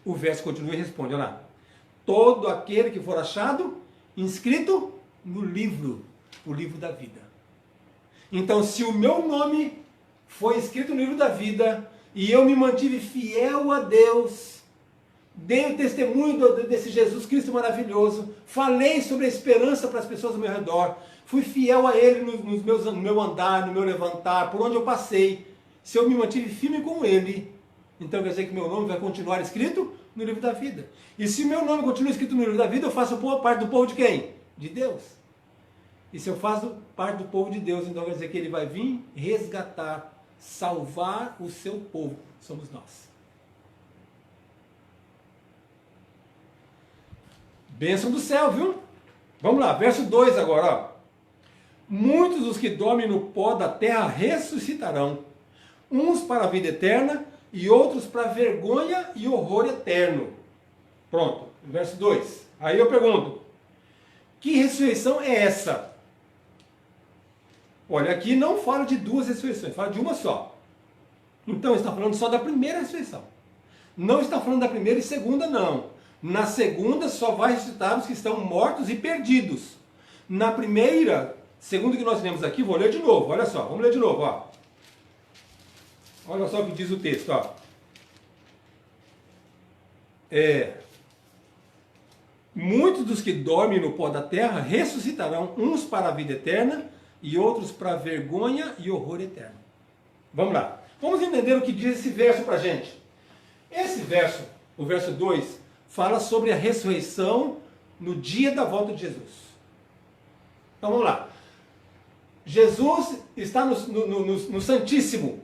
O verso continua e responde, olha lá. Todo aquele que for achado, inscrito no livro, o livro da vida. Então, se o meu nome foi escrito no livro da vida, e eu me mantive fiel a Deus, dei o testemunho desse Jesus Cristo maravilhoso, falei sobre a esperança para as pessoas ao meu redor, fui fiel a Ele no meu andar, no meu levantar, por onde eu passei. Se eu me mantive firme com Ele, então quer dizer que meu nome vai continuar escrito no livro da vida. E se meu nome continua escrito no livro da vida, eu faço parte do povo de quem? De Deus. E se eu faço parte do povo de Deus, então quer dizer que Ele vai vir resgatar, salvar o seu povo. Somos nós. Bênção do céu, viu? Vamos lá, verso 2 agora. Ó. Muitos dos que dormem no pó da terra ressuscitarão, uns para a vida eterna e outros para vergonha e horror eterno. Pronto, verso 2. Aí eu pergunto, que ressurreição é essa? Olha, aqui não fala de duas ressurreições, fala de uma só. Então está falando só da primeira ressurreição. Não está falando da primeira e segunda, não. Na segunda só vai ressuscitar os que estão mortos e perdidos. Na primeira, segundo o que nós lemos aqui, vou ler de novo, olha só, vamos ler de novo, ó. Olha só o que diz o texto, ó. Muitos dos que dormem no pó da terra ressuscitarão, uns para a vida eterna e outros para a vergonha e horror eterno. Vamos lá. Vamos entender o que diz esse verso para a gente. Esse verso, o verso 2, fala sobre a ressurreição no dia da volta de Jesus. Então vamos lá. Jesus está no Santíssimo.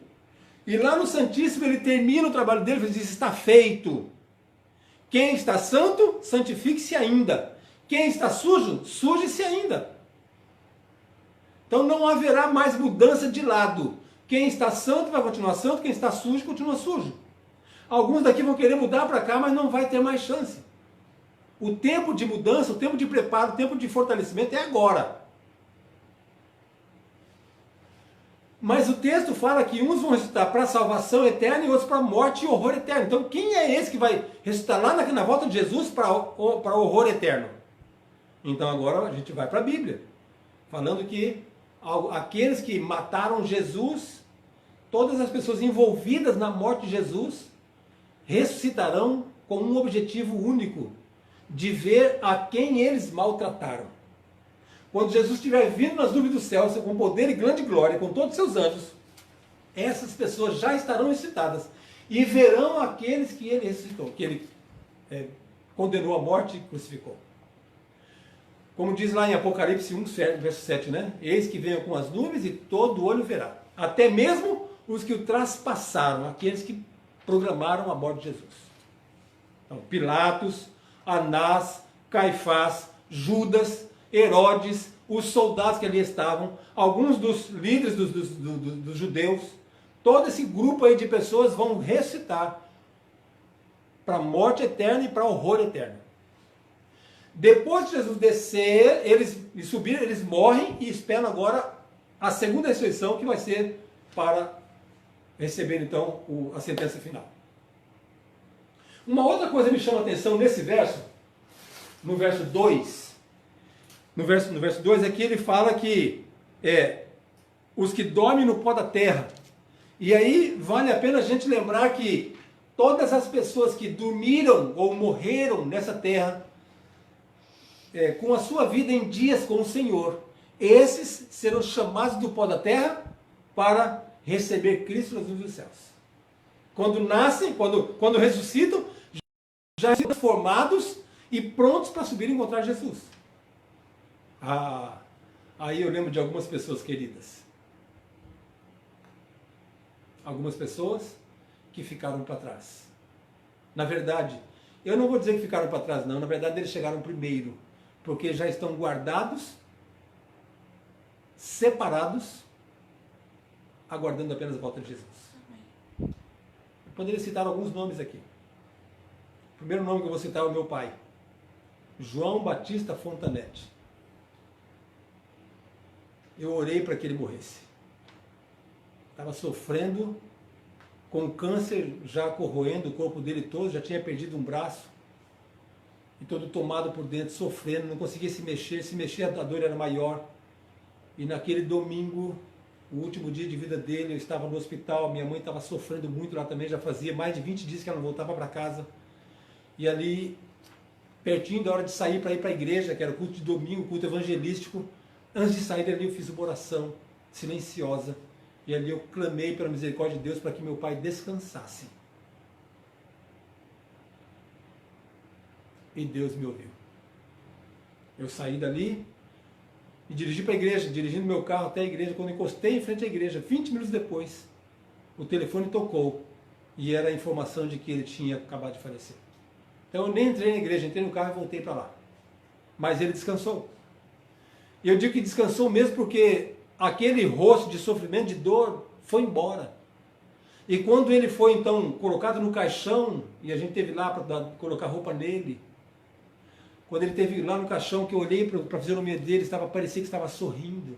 E lá no Santíssimo ele termina o trabalho dele e diz: está feito. Quem está santo, santifique-se ainda. Quem está sujo, suje-se ainda. Então não haverá mais mudança de lado. Quem está santo vai continuar santo, quem está sujo continua sujo. Alguns daqui vão querer mudar para cá, mas não vai ter mais chance. O tempo de mudança, o tempo de preparo, o tempo de fortalecimento é agora. Mas o texto fala que uns vão ressuscitar para a salvação eterna e outros para a morte e horror eterno. Então quem é esse que vai ressuscitar lá na volta de Jesus para o horror eterno? Então agora a gente vai para a Bíblia, falando que aqueles que mataram Jesus, todas as pessoas envolvidas na morte de Jesus, ressuscitarão com um objetivo único, de ver a quem eles maltrataram. Quando Jesus estiver vindo nas nuvens do céu, com poder e grande glória, com todos os seus anjos, essas pessoas já estarão ressuscitadas e verão aqueles que ele ressuscitou, que ele condenou à morte e crucificou. Como diz lá em Apocalipse 1, verso 7, né? Eis que venho com as nuvens e todo olho verá. Até mesmo os que o traspassaram, aqueles que programaram a morte de Jesus. Então, Pilatos, Anás, Caifás, Judas, Herodes, os soldados que ali estavam, alguns dos líderes dos judeus, todo esse grupo aí de pessoas vão ressuscitar para a morte eterna e para o horror eterno. Depois de Jesus descer e subir, eles morrem e esperam agora a segunda ressurreição, que vai ser para receber então a sentença final. Uma outra coisa que me chama a atenção nesse verso, no verso 2, no verso 2 aqui ele fala que os que dormem no pó da terra. E aí vale a pena a gente lembrar que todas as pessoas que dormiram ou morreram nessa terra, com a sua vida em dias com o Senhor, esses serão chamados do pó da terra para receber Cristo nas nuvens dos céus. Quando nascem, quando ressuscitam, já estão formados e prontos para subir e encontrar Jesus. Aí eu lembro de algumas pessoas queridas. Algumas pessoas que ficaram para trás. Na verdade, eu não vou dizer que ficaram para trás, não. Na verdade, eles chegaram primeiro, porque já estão guardados, separados, aguardando apenas a volta de Jesus. Eu poderia citar alguns nomes aqui. O primeiro nome que eu vou citar é o meu pai, João Batista Fontanete. Eu orei para que ele morresse. Estava sofrendo, com câncer já corroendo o corpo dele todo, já tinha perdido um braço, e todo tomado por dentro, sofrendo, não conseguia se mexer a dor era maior. E naquele domingo, o último dia de vida dele, eu estava no hospital, minha mãe estava sofrendo muito lá também, já fazia mais de 20 dias que ela não voltava para casa. E ali, pertinho da hora de sair para ir para a igreja, que era o culto de domingo, culto evangelístico, antes de sair dali eu fiz uma oração silenciosa, e ali eu clamei pela misericórdia de Deus para que meu pai descansasse. E Deus me ouviu. Eu saí dali e dirigi para a igreja, dirigindo meu carro até a igreja. Quando encostei em frente à igreja, 20 minutos depois, o telefone tocou e era a informação de que ele tinha acabado de falecer. Então eu nem entrei na igreja, entrei no carro e voltei para lá. Mas ele descansou. E eu digo que descansou mesmo porque aquele rosto de sofrimento, de dor, foi embora. E quando ele foi então colocado no caixão, e a gente teve lá para colocar roupa nele, quando ele esteve lá no caixão, que eu olhei para a fisionomia dele, parecia que estava sorrindo.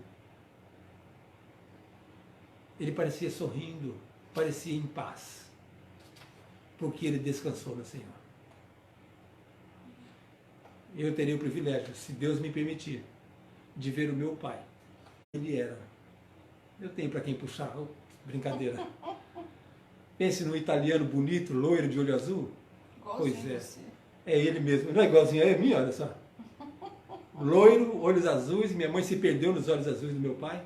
Ele parecia sorrindo, parecia em paz, porque ele descansou no Senhor. Eu terei o privilégio, se Deus me permitir, de ver o meu pai. Ele era. Eu tenho para quem puxar, brincadeira. Pense num italiano bonito, loiro, de olho azul. Igualzinho Pois é. você. É ele mesmo. Não é igualzinho a mim, olha só. Loiro, olhos azuis. Minha mãe se perdeu nos olhos azuis do meu pai.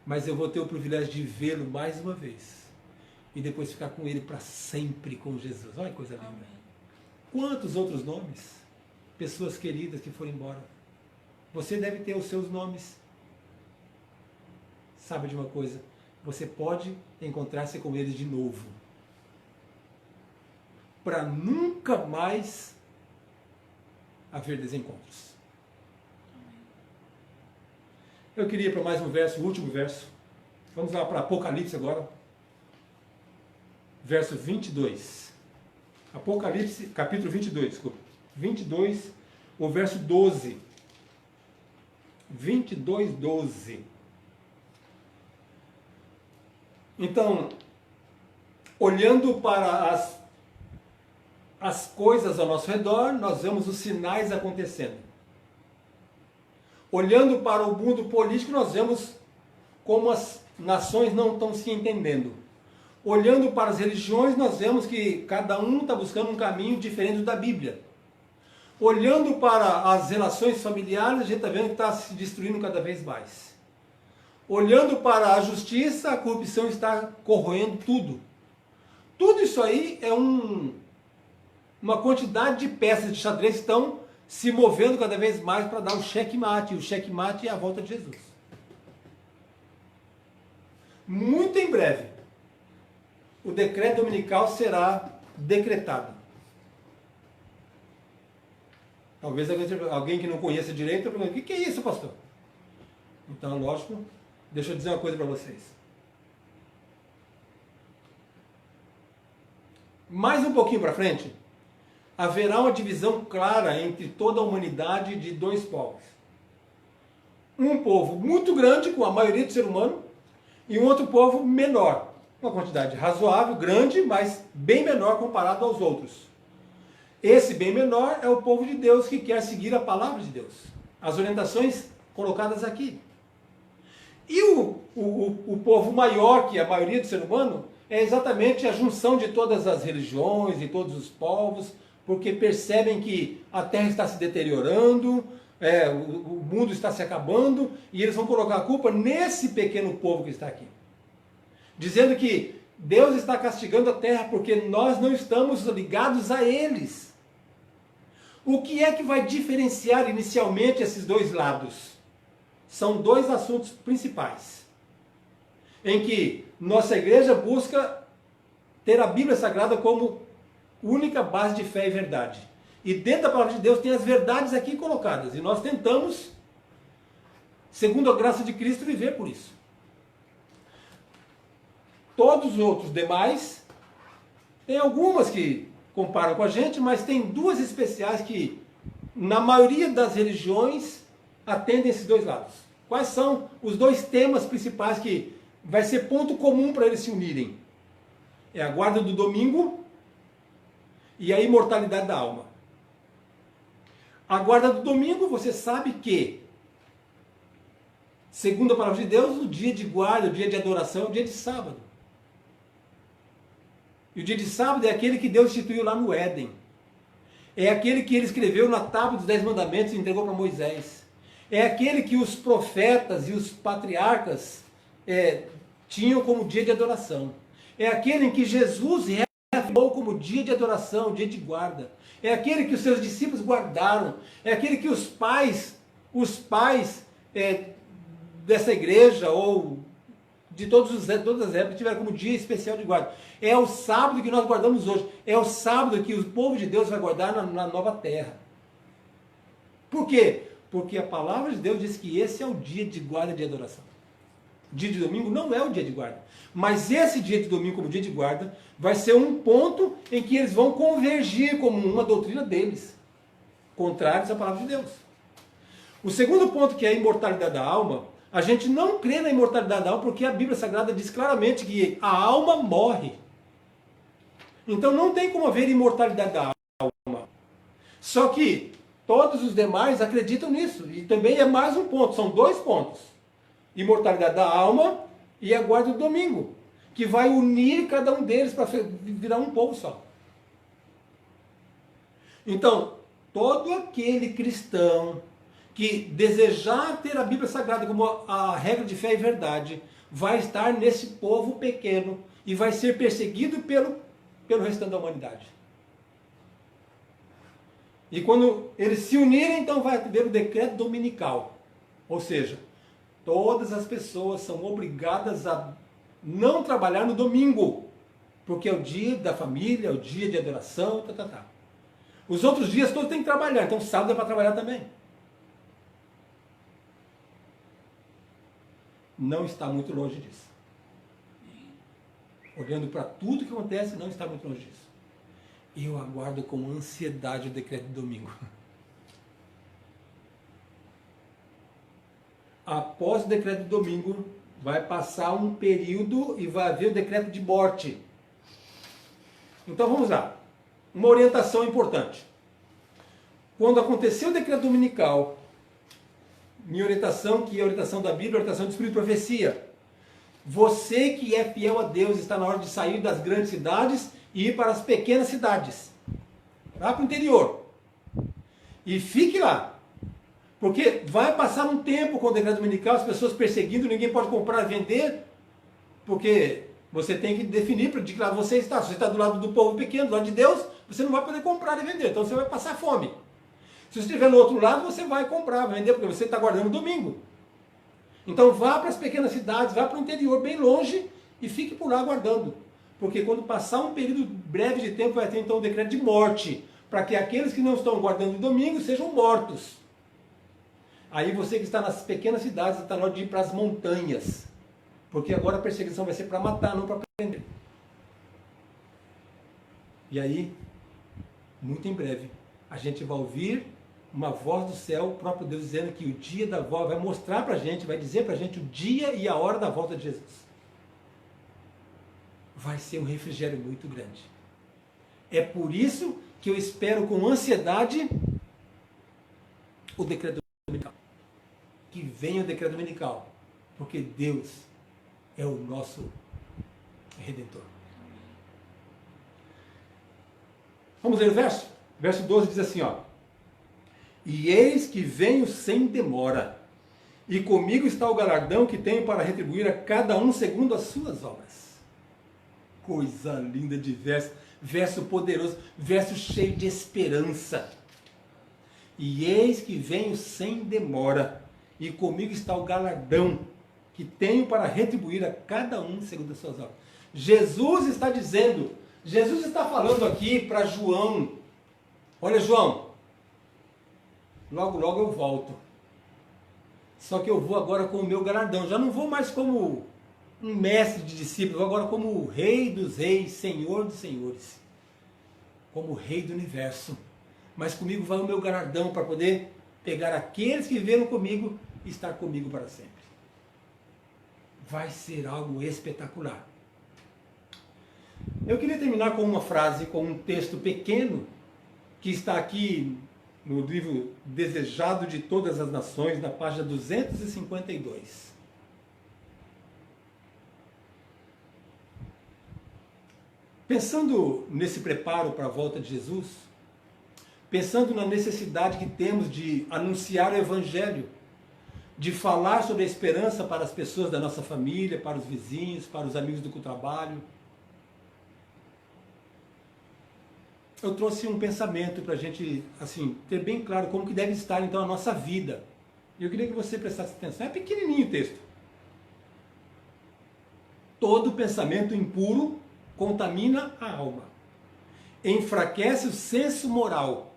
mas eu vou ter o privilégio de vê-lo mais uma vez e depois ficar com ele para sempre com Jesus. Olha que coisa linda. Amém. Quantos outros nomes? Pessoas queridas que foram embora. Você deve ter os seus nomes. Sabe de uma coisa? Você pode encontrar-se com eles de novo. Para nunca mais haver desencontros. Eu queria ir para mais um verso, o último verso. Vamos lá para Apocalipse agora. Verso 22. Apocalipse, capítulo 22, desculpa. 22, o verso 12. 22, 12. Então, olhando para as coisas ao nosso redor, nós vemos os sinais acontecendo. Olhando para o mundo político, nós vemos como as nações não estão se entendendo. Olhando para as religiões, nós vemos que cada um está buscando um caminho diferente do da Bíblia. Olhando para as relações familiares, a gente está vendo que está se destruindo cada vez mais. Olhando para a justiça, a corrupção está corroendo tudo. Tudo isso aí é uma quantidade de peças de xadrez que estão se movendo cada vez mais para dar o checkmate. E o checkmate é a volta de Jesus. Muito em breve, o decreto dominical será decretado. Talvez alguém que não conheça direito pergunte: o que é isso, pastor? Então, lógico, deixa eu dizer uma coisa para vocês. Mais um pouquinho para frente, haverá uma divisão clara entre toda a humanidade de dois povos. Um povo muito grande, com a maioria do ser humano, e um outro povo menor. Uma quantidade razoável, grande, mas bem menor comparado aos outros. Esse bem menor é o povo de Deus que quer seguir a palavra de Deus. As orientações colocadas aqui. E o povo maior, que é a maioria do ser humano, é exatamente a junção de todas as religiões e todos os povos, porque percebem que a terra está se deteriorando, o mundo está se acabando, e eles vão colocar a culpa nesse pequeno povo que está aqui. Dizendo que Deus está castigando a terra porque nós não estamos ligados a eles. O que é que vai diferenciar inicialmente esses dois lados? São dois assuntos principais, em que nossa igreja busca ter a Bíblia Sagrada como única base de fé e verdade. E dentro da palavra de Deus tem as verdades aqui colocadas. E nós tentamos, segundo a graça de Cristo, viver por isso. Todos os outros demais, tem algumas que comparam com a gente, mas tem duas especiais que, na maioria das religiões, atendem esses dois lados. Quais são os dois temas principais que vai ser ponto comum para eles se unirem? É a guarda do domingo e a imortalidade da alma. A guarda do domingo, você sabe que, segundo a palavra de Deus, o dia de guarda, o dia de adoração é o dia de sábado. E o dia de sábado é aquele que Deus instituiu lá no Éden. É aquele que ele escreveu na tábua dos 10 mandamentos e entregou para Moisés. É aquele que os profetas e os patriarcas tinham como dia de adoração. É aquele em que Jesus reafirmou como dia de adoração, dia de guarda. É aquele que os seus discípulos guardaram. É aquele que os pais dessa igreja ou de todas as épocas tiveram como dia especial de guarda. É o sábado que nós guardamos hoje. É o sábado que o povo de Deus vai guardar na nova terra. Por quê? Porque a palavra de Deus diz que esse é o dia de guarda e de adoração. O dia de domingo não é o dia de guarda. Mas esse dia de domingo como dia de guarda vai ser um ponto em que eles vão convergir como uma doutrina deles, contrários à palavra de Deus. O segundo ponto, que é a imortalidade da alma, a gente não crê na imortalidade da alma porque a Bíblia Sagrada diz claramente que a alma morre. Então não tem como haver imortalidade da alma. Só que todos os demais acreditam nisso. E também é mais um ponto, são dois pontos. Imortalidade da alma e a guarda do domingo, que vai unir cada um deles para virar um povo só. Então, todo aquele cristão que desejar ter a Bíblia Sagrada como a regra de fé e verdade, vai estar nesse povo pequeno e vai ser perseguido pelo restante da humanidade. E quando eles se unirem, então vai haver o decreto dominical. Ou seja, todas as pessoas são obrigadas a não trabalhar no domingo, porque é o dia da família, é o dia de adoração, Os outros dias todos têm que trabalhar, então sábado é para trabalhar também. Não está muito longe disso. Olhando para tudo que acontece, não está muito longe disso. Eu aguardo com ansiedade o decreto de domingo. Após o decreto de domingo, vai passar um período e vai haver o decreto de morte. Então vamos lá. Uma orientação importante. Quando aconteceu o decreto dominical, minha orientação, que é a orientação da Bíblia, a orientação do Espírito de Profecia. Você que é fiel a Deus está na hora de sair das grandes cidades e ir para as pequenas cidades. Lá para o interior. E fique lá. Porque vai passar um tempo com o decreto dominical, as pessoas perseguindo, ninguém pode comprar e vender, porque você tem que definir de que lado você está. Se você está do lado do povo pequeno, do lado de Deus, você não vai poder comprar e vender, então você vai passar fome. Se você estiver no outro lado, você vai comprar, vai vender, porque você está guardando o domingo. Então vá para as pequenas cidades, vá para o interior, bem longe, e fique por lá aguardando. Porque quando passar um período breve de tempo, vai ter então um decreto de morte, para que aqueles que não estão guardando o domingo sejam mortos. Aí você que está nas pequenas cidades, está na hora de ir para as montanhas. Porque agora a perseguição vai ser para matar, não para prender. E aí, muito em breve, a gente vai ouvir uma voz do céu, o próprio Deus dizendo que o dia da volta, vai mostrar para a gente, vai dizer para a gente o dia e a hora da volta de Jesus. Vai ser um refrigério muito grande. É por isso que eu espero com ansiedade o decreto dominical. Que venha o decreto dominical. Porque Deus é o nosso Redentor. Vamos ler o verso? Verso 12 diz assim, ó. E eis que venho sem demora, e comigo está o galardão que tenho para retribuir a cada um segundo as suas obras. Coisa linda de verso, verso poderoso, verso cheio de esperança. E eis que venho sem demora, e comigo está o galardão que tenho para retribuir a cada um segundo as suas obras. Jesus está dizendo, Jesus está falando aqui para João. Olha, João, logo logo eu volto. Só que eu vou agora com o meu galardão. Já não vou mais como um mestre de discípulos, vou agora como o Rei dos reis, Senhor dos senhores. Como o Rei do universo. Mas comigo vai o meu galardão para poder pegar aqueles que viveram comigo e estar comigo para sempre. Vai ser algo espetacular. Eu queria terminar com uma frase, com um texto pequeno, que está aqui no livro Desejado de Todas as Nações, na página 252. Pensando nesse preparo para a volta de Jesus, pensando na necessidade que temos de anunciar o Evangelho, de falar sobre a esperança para as pessoas da nossa família, para os vizinhos, para os amigos do trabalho, eu trouxe um pensamento para a gente assim, ter bem claro como que deve estar então a nossa vida. E eu queria que você prestasse atenção. É pequenininho o texto. Todo pensamento impuro contamina a alma, enfraquece o senso moral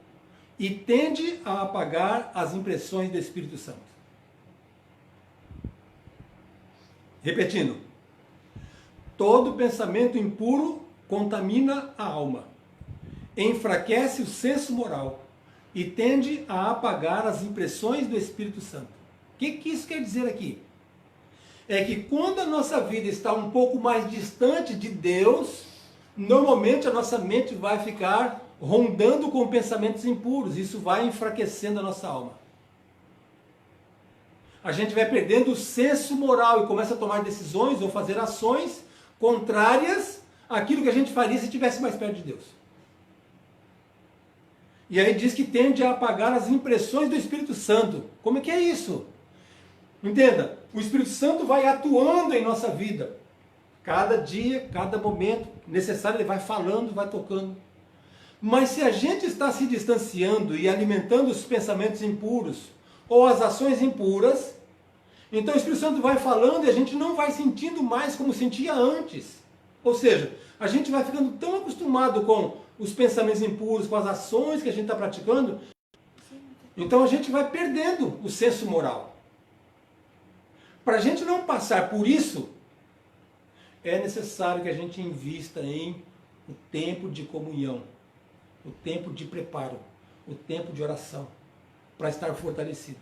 e tende a apagar as impressões do Espírito Santo. Repetindo. Todo pensamento impuro contamina a alma, enfraquece o senso moral e tende a apagar as impressões do Espírito Santo. O que isso quer dizer aqui? É que quando a nossa vida está um pouco mais distante de Deus, normalmente a nossa mente vai ficar rondando com pensamentos impuros. Isso vai enfraquecendo a nossa alma. A gente vai perdendo o senso moral e começa a tomar decisões ou fazer ações contrárias àquilo que a gente faria se estivesse mais perto de Deus. E aí diz que tende a apagar as impressões do Espírito Santo. Como é que é isso? Entenda, O Espírito Santo vai atuando em nossa vida. Cada dia, cada momento necessário, ele vai falando, vai tocando. Mas se a gente está se distanciando e alimentando os pensamentos impuros ou as ações impuras, então o Espírito Santo vai falando e a gente não vai sentindo mais como sentia antes. Ou seja, a gente vai ficando tão acostumado com os pensamentos impuros, com as ações que a gente está praticando, então a gente vai perdendo o senso moral. Para a gente não passar por isso, é necessário que a gente invista em o tempo de comunhão, o tempo de preparo, o tempo de oração, para estar fortalecido.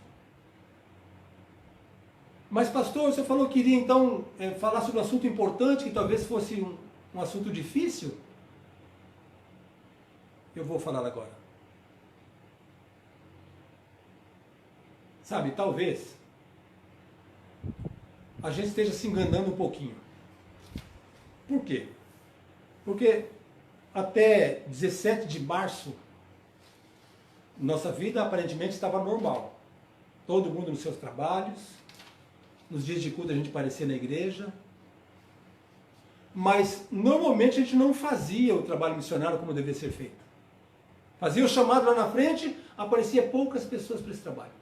Mas pastor, você falou que iria então falar sobre um assunto importante, que talvez fosse um assunto difícil? Eu vou falar agora. Sabe, talvez a gente esteja se enganando um pouquinho. Por quê? Porque até 17 de março, nossa vida aparentemente estava normal. Todo mundo nos seus trabalhos, nos dias de culto a gente aparecia na igreja, mas normalmente a gente não fazia o trabalho missionário como devia ser feito. Fazia o chamado lá na frente, aparecia poucas pessoas para esse trabalho.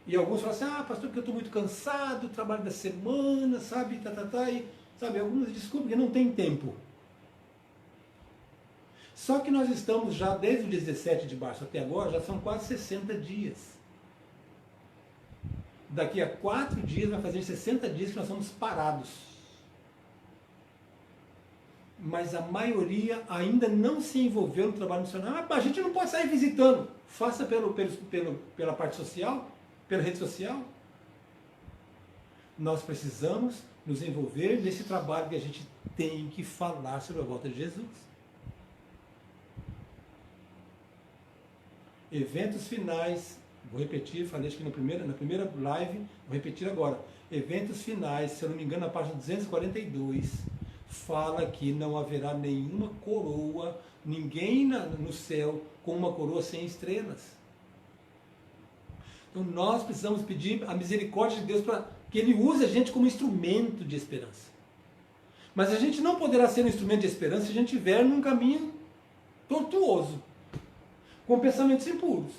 E alguns falam assim, pastor, porque eu estou muito cansado, do trabalho da semana, sabe, e, sabe, alguns desculpem que não tem tempo. Só que nós estamos já, desde o 17 de março até agora, já são quase 60 dias. Daqui a 4 dias, vai fazer 60 dias que nós estamos parados. Mas a maioria ainda não se envolveu no trabalho missionário. A gente não pode sair visitando. Faça pela parte social, pela rede social. Nós precisamos nos envolver nesse trabalho que a gente tem que falar sobre a volta de Jesus. Eventos finais, vou repetir, falei acho que na primeira live, vou repetir agora. Eventos finais, se eu não me engano, na página 242, fala que não haverá nenhuma coroa, ninguém no céu com uma coroa sem estrelas. Então nós precisamos pedir a misericórdia de Deus para que Ele use a gente como instrumento de esperança. Mas a gente não poderá ser um instrumento de esperança se a gente estiver num caminho tortuoso, com pensamentos impuros.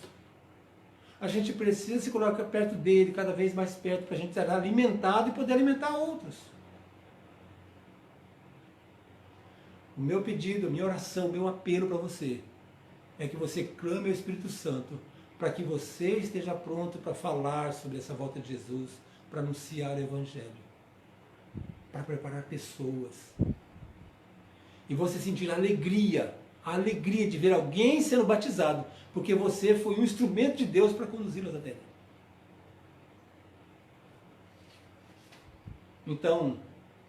A gente precisa se colocar perto dele, cada vez mais perto, para a gente ser alimentado e poder alimentar outros. O meu pedido, a minha oração, o meu apelo para você é que você clame ao Espírito Santo para que você esteja pronto para falar sobre essa volta de Jesus, para anunciar o Evangelho, para preparar pessoas. E você sentir a alegria de ver alguém sendo batizado, porque você foi um instrumento de Deus para conduzi-los até ele. Então,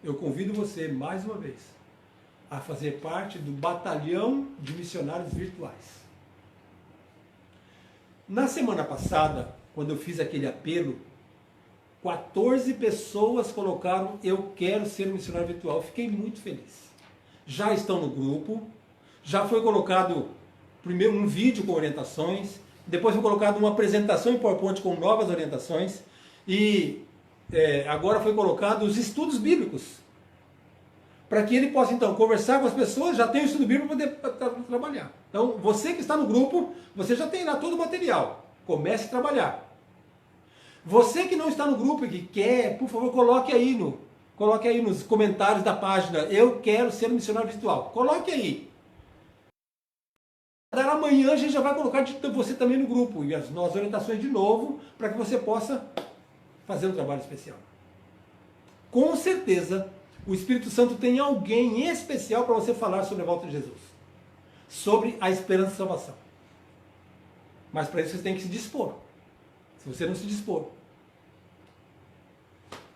eu convido você, mais uma vez, a fazer parte do batalhão de missionários virtuais. Na semana passada, quando eu fiz aquele apelo, 14 pessoas colocaram, eu quero ser um missionário virtual. Eu fiquei muito feliz. Já estão no grupo, já foi colocado primeiro um vídeo com orientações, depois foi colocado uma apresentação em PowerPoint com novas orientações, e agora foi colocado os estudos bíblicos, para que ele possa então conversar com as pessoas, já tem o estudo bíblico para poder trabalhar. Então, você que está no grupo, você já tem lá todo o material, comece a trabalhar. Você que não está no grupo e que quer, por favor, coloque aí nos comentários da página, eu quero ser um missionário virtual. Coloque aí. Amanhã a gente já vai colocar você também no grupo e as nossas orientações de novo, para que você possa fazer um trabalho especial. Com certeza, o Espírito Santo tem alguém especial para você falar sobre a volta de Jesus, sobre a esperança de salvação. Mas para isso você tem que se dispor. Se você não se dispor,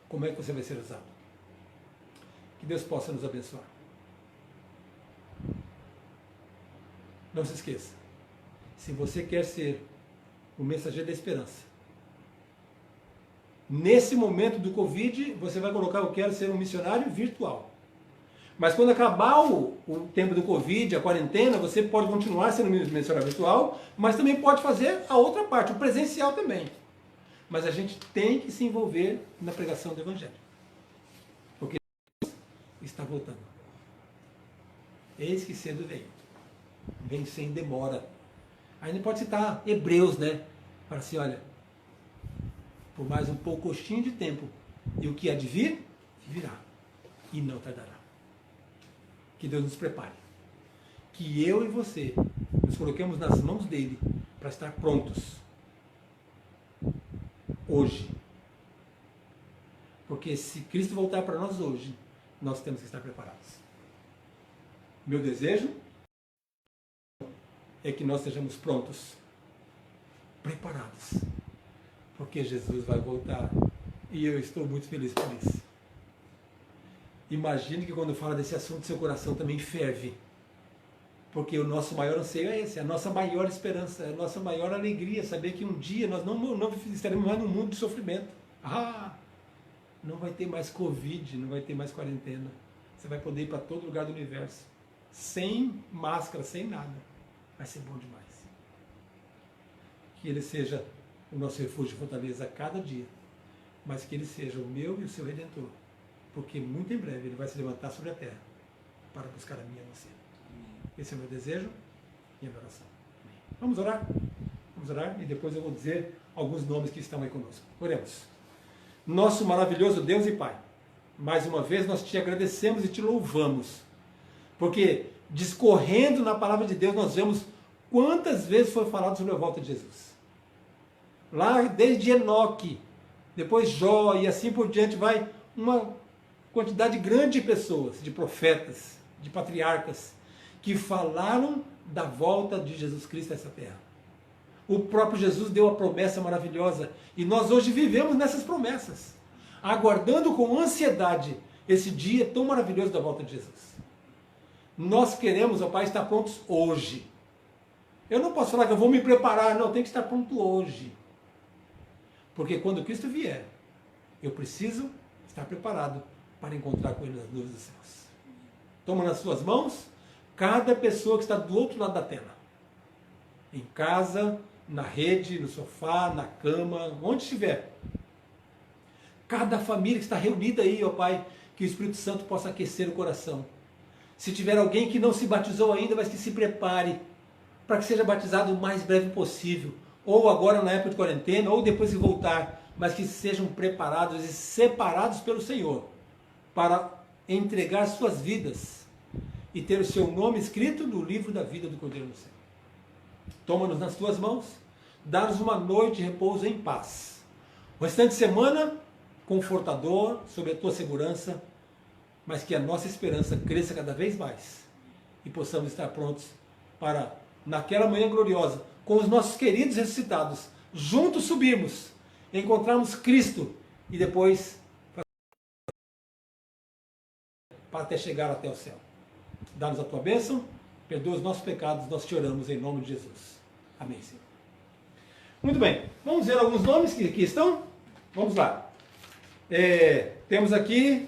como é que você vai ser usado? Que Deus possa nos abençoar. Não se esqueça, se você quer ser o mensageiro da esperança, nesse momento do Covid, você vai colocar, eu quero ser um missionário virtual. Mas quando acabar o tempo do Covid, a quarentena, você pode continuar sendo um missionário virtual, mas também pode fazer a outra parte, o presencial também. Mas a gente tem que se envolver na pregação do Evangelho. Porque Jesus está voltando. Eis que cedo vem. Vem sem demora. Aí não pode citar Hebreus, né? Para assim, olha, por mais um pouquinho de tempo, e o que há de vir, virá. E não tardará. Que Deus nos prepare. Que eu e você nos coloquemos nas mãos dele para estar prontos. Hoje. Porque se Cristo voltar para nós hoje, nós temos que estar preparados. Meu desejo é que nós estejamos prontos, preparados, porque Jesus vai voltar e eu estou muito feliz por isso. Imagine que quando fala desse assunto, seu coração também ferve, porque o nosso maior anseio é esse, a nossa maior esperança, a nossa maior alegria, saber que um dia nós não estaremos mais num mundo de sofrimento. Não vai ter mais Covid, não vai ter mais quarentena. Você vai poder ir para todo lugar do universo, sem máscara, sem nada. Vai ser bom demais. Que Ele seja o nosso refúgio e fortaleza a cada dia, mas que Ele seja o meu e o seu Redentor, porque muito em breve Ele vai se levantar sobre a terra para buscar a minha e você. Esse é o meu desejo e a minha oração. Vamos orar? Vamos orar e depois eu vou dizer alguns nomes que estão aí conosco. Oremos. Nosso maravilhoso Deus e Pai, mais uma vez nós te agradecemos e te louvamos, porque discorrendo na palavra de Deus, nós vemos quantas vezes foi falado sobre a volta de Jesus. Lá desde Enoque, depois Jó e assim por diante, vai uma quantidade grande de pessoas, de profetas, de patriarcas, que falaram da volta de Jesus Cristo a essa terra. O próprio Jesus deu a promessa maravilhosa e nós hoje vivemos nessas promessas, aguardando com ansiedade esse dia tão maravilhoso da volta de Jesus. Nós queremos, ó Pai, estar prontos hoje. Eu não posso falar que eu vou me preparar, não, eu tenho que estar pronto hoje. Porque quando Cristo vier, eu preciso estar preparado para encontrar com Ele nas nuvens dos céus. Toma nas suas mãos cada pessoa que está do outro lado da tela. Em casa, na rede, no sofá, na cama, onde estiver. Cada família que está reunida aí, ó Pai, que o Espírito Santo possa aquecer o coração. Se tiver alguém que não se batizou ainda, mas que se prepare para que seja batizado o mais breve possível, ou agora na época de quarentena, ou depois de voltar, mas que sejam preparados e separados pelo Senhor para entregar suas vidas e ter o seu nome escrito no livro da vida do Cordeiro do Céu. Toma-nos nas tuas mãos, dá-nos uma noite de repouso em paz. O restante de semana, confortador, sob a tua segurança, mas que a nossa esperança cresça cada vez mais e possamos estar prontos para, naquela manhã gloriosa, com os nossos queridos ressuscitados, juntos subirmos, encontrarmos Cristo e depois para até chegar até o céu. Dá-nos a tua bênção, perdoa os nossos pecados, nós te oramos em nome de Jesus. Amém, Senhor. Muito bem, vamos ver alguns nomes que aqui estão? Vamos lá. Temos aqui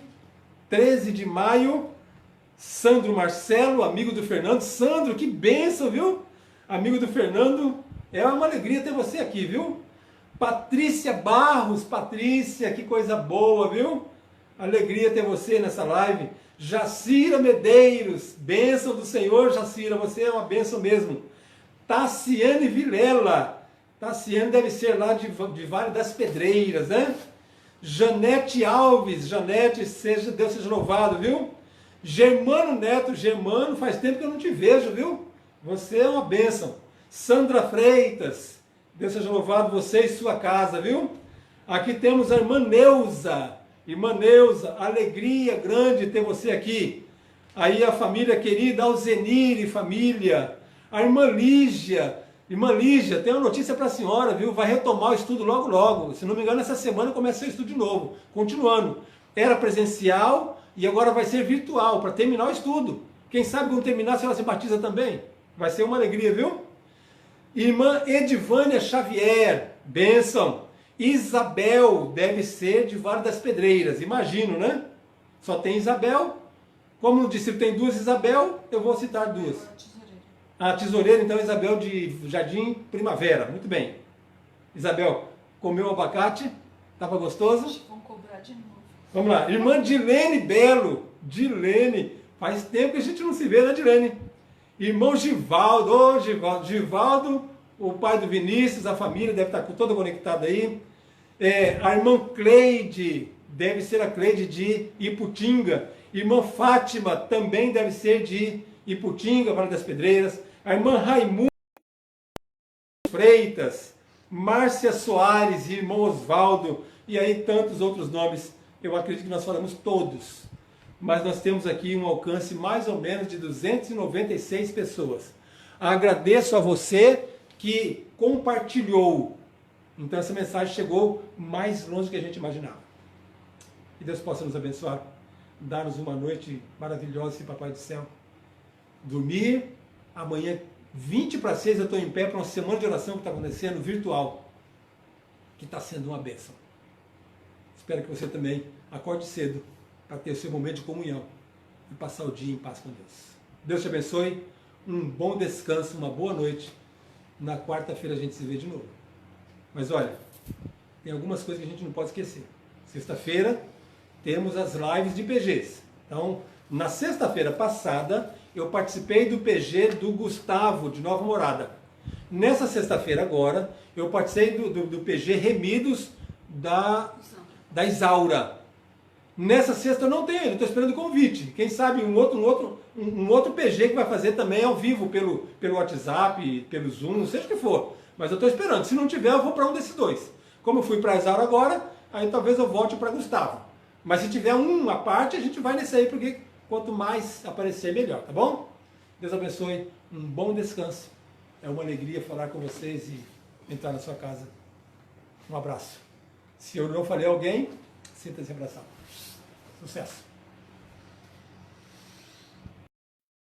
13 de maio, Sandro Marcelo, amigo do Fernando. Sandro, que bênção, viu? Amigo do Fernando, é uma alegria ter você aqui, viu? Patrícia Barros, Patrícia, que coisa boa, viu? Alegria ter você nessa live. Jacira Medeiros, bênção do Senhor, Jacira, você é uma bênção mesmo. Tassiane Vilela, Tassiane deve ser lá de Vale das Pedreiras, né? Janete Alves, Janete, Deus seja louvado, viu? Germano Neto, Germano, faz tempo que eu não te vejo, viu? Você é uma bênção. Sandra Freitas, Deus seja louvado, você e sua casa, viu? Aqui temos a irmã Neuza, alegria grande ter você aqui. Aí a família querida, Alzenir e família, a irmã Lígia, tem uma notícia para a senhora, viu? Vai retomar o estudo logo, logo. Se não me engano, essa semana começa o estudo de novo. Continuando. Era presencial e agora vai ser virtual, para terminar o estudo. Quem sabe quando terminar, a senhora se batiza também. Vai ser uma alegria, viu? Irmã Edivânia Xavier, bênção. Isabel, deve ser de Vale das Pedreiras, imagino, né? Só tem Isabel. Como no distrito tem duas Isabel, eu vou citar duas. A tesoureira, então, Isabel de Jardim Primavera. Muito bem. Isabel, Comeu abacate? Tava gostoso? Vão cobrar de novo. Vamos lá. Irmã Dilene Belo. Dilene. Faz tempo que a gente não se vê, né, Dilene? Irmão Givaldo. Ô, Givaldo. Givaldo, o pai do Vinícius, a família deve estar toda conectada aí. A irmã Cleide, deve ser a Cleide de Iputinga. Irmã Fátima também deve ser de Iputinga, Vale das Pedreiras. A irmã Raimundo Freitas, Márcia Soares, irmão Osvaldo, e aí tantos outros nomes. Eu acredito que nós falamos todos. Mas nós temos aqui um alcance mais ou menos de 296 pessoas. Agradeço a você que compartilhou. Então essa mensagem chegou mais longe do que a gente imaginava. Que Deus possa nos abençoar, dar-nos uma noite maravilhosa, Papai do Céu. Dormir, amanhã 20 para 6 eu estou em pé para uma semana de oração que está acontecendo virtual, que está sendo uma bênção. Espero que você também acorde cedo para ter o seu momento de comunhão e passar o dia em paz com Deus. Deus te abençoe, um bom descanso, uma boa noite. Na quarta-feira a gente se vê de novo. Mas olha, tem algumas coisas que a gente não pode esquecer. Sexta-feira temos as lives de PGs. Então, na sexta-feira passada, eu participei do PG do Gustavo, de Nova Morada. Nessa sexta-feira agora, eu participei do PG Remidos da Isaura. Nessa sexta eu não tenho, eu estou esperando o convite. Quem sabe um outro PG que vai fazer também ao vivo, pelo WhatsApp, pelo Zoom, não seja o que for. Mas eu estou esperando. Se não tiver, eu vou para um desses dois. Como eu fui para a Isaura agora, aí talvez eu volte para Gustavo. Mas se tiver uma parte, a gente vai nesse aí, porque quanto mais aparecer, melhor, tá bom? Deus abençoe, um bom descanso. É uma alegria falar com vocês e entrar na sua casa. Um abraço. Se eu não falei alguém, sinta-se abraçado. Sucesso!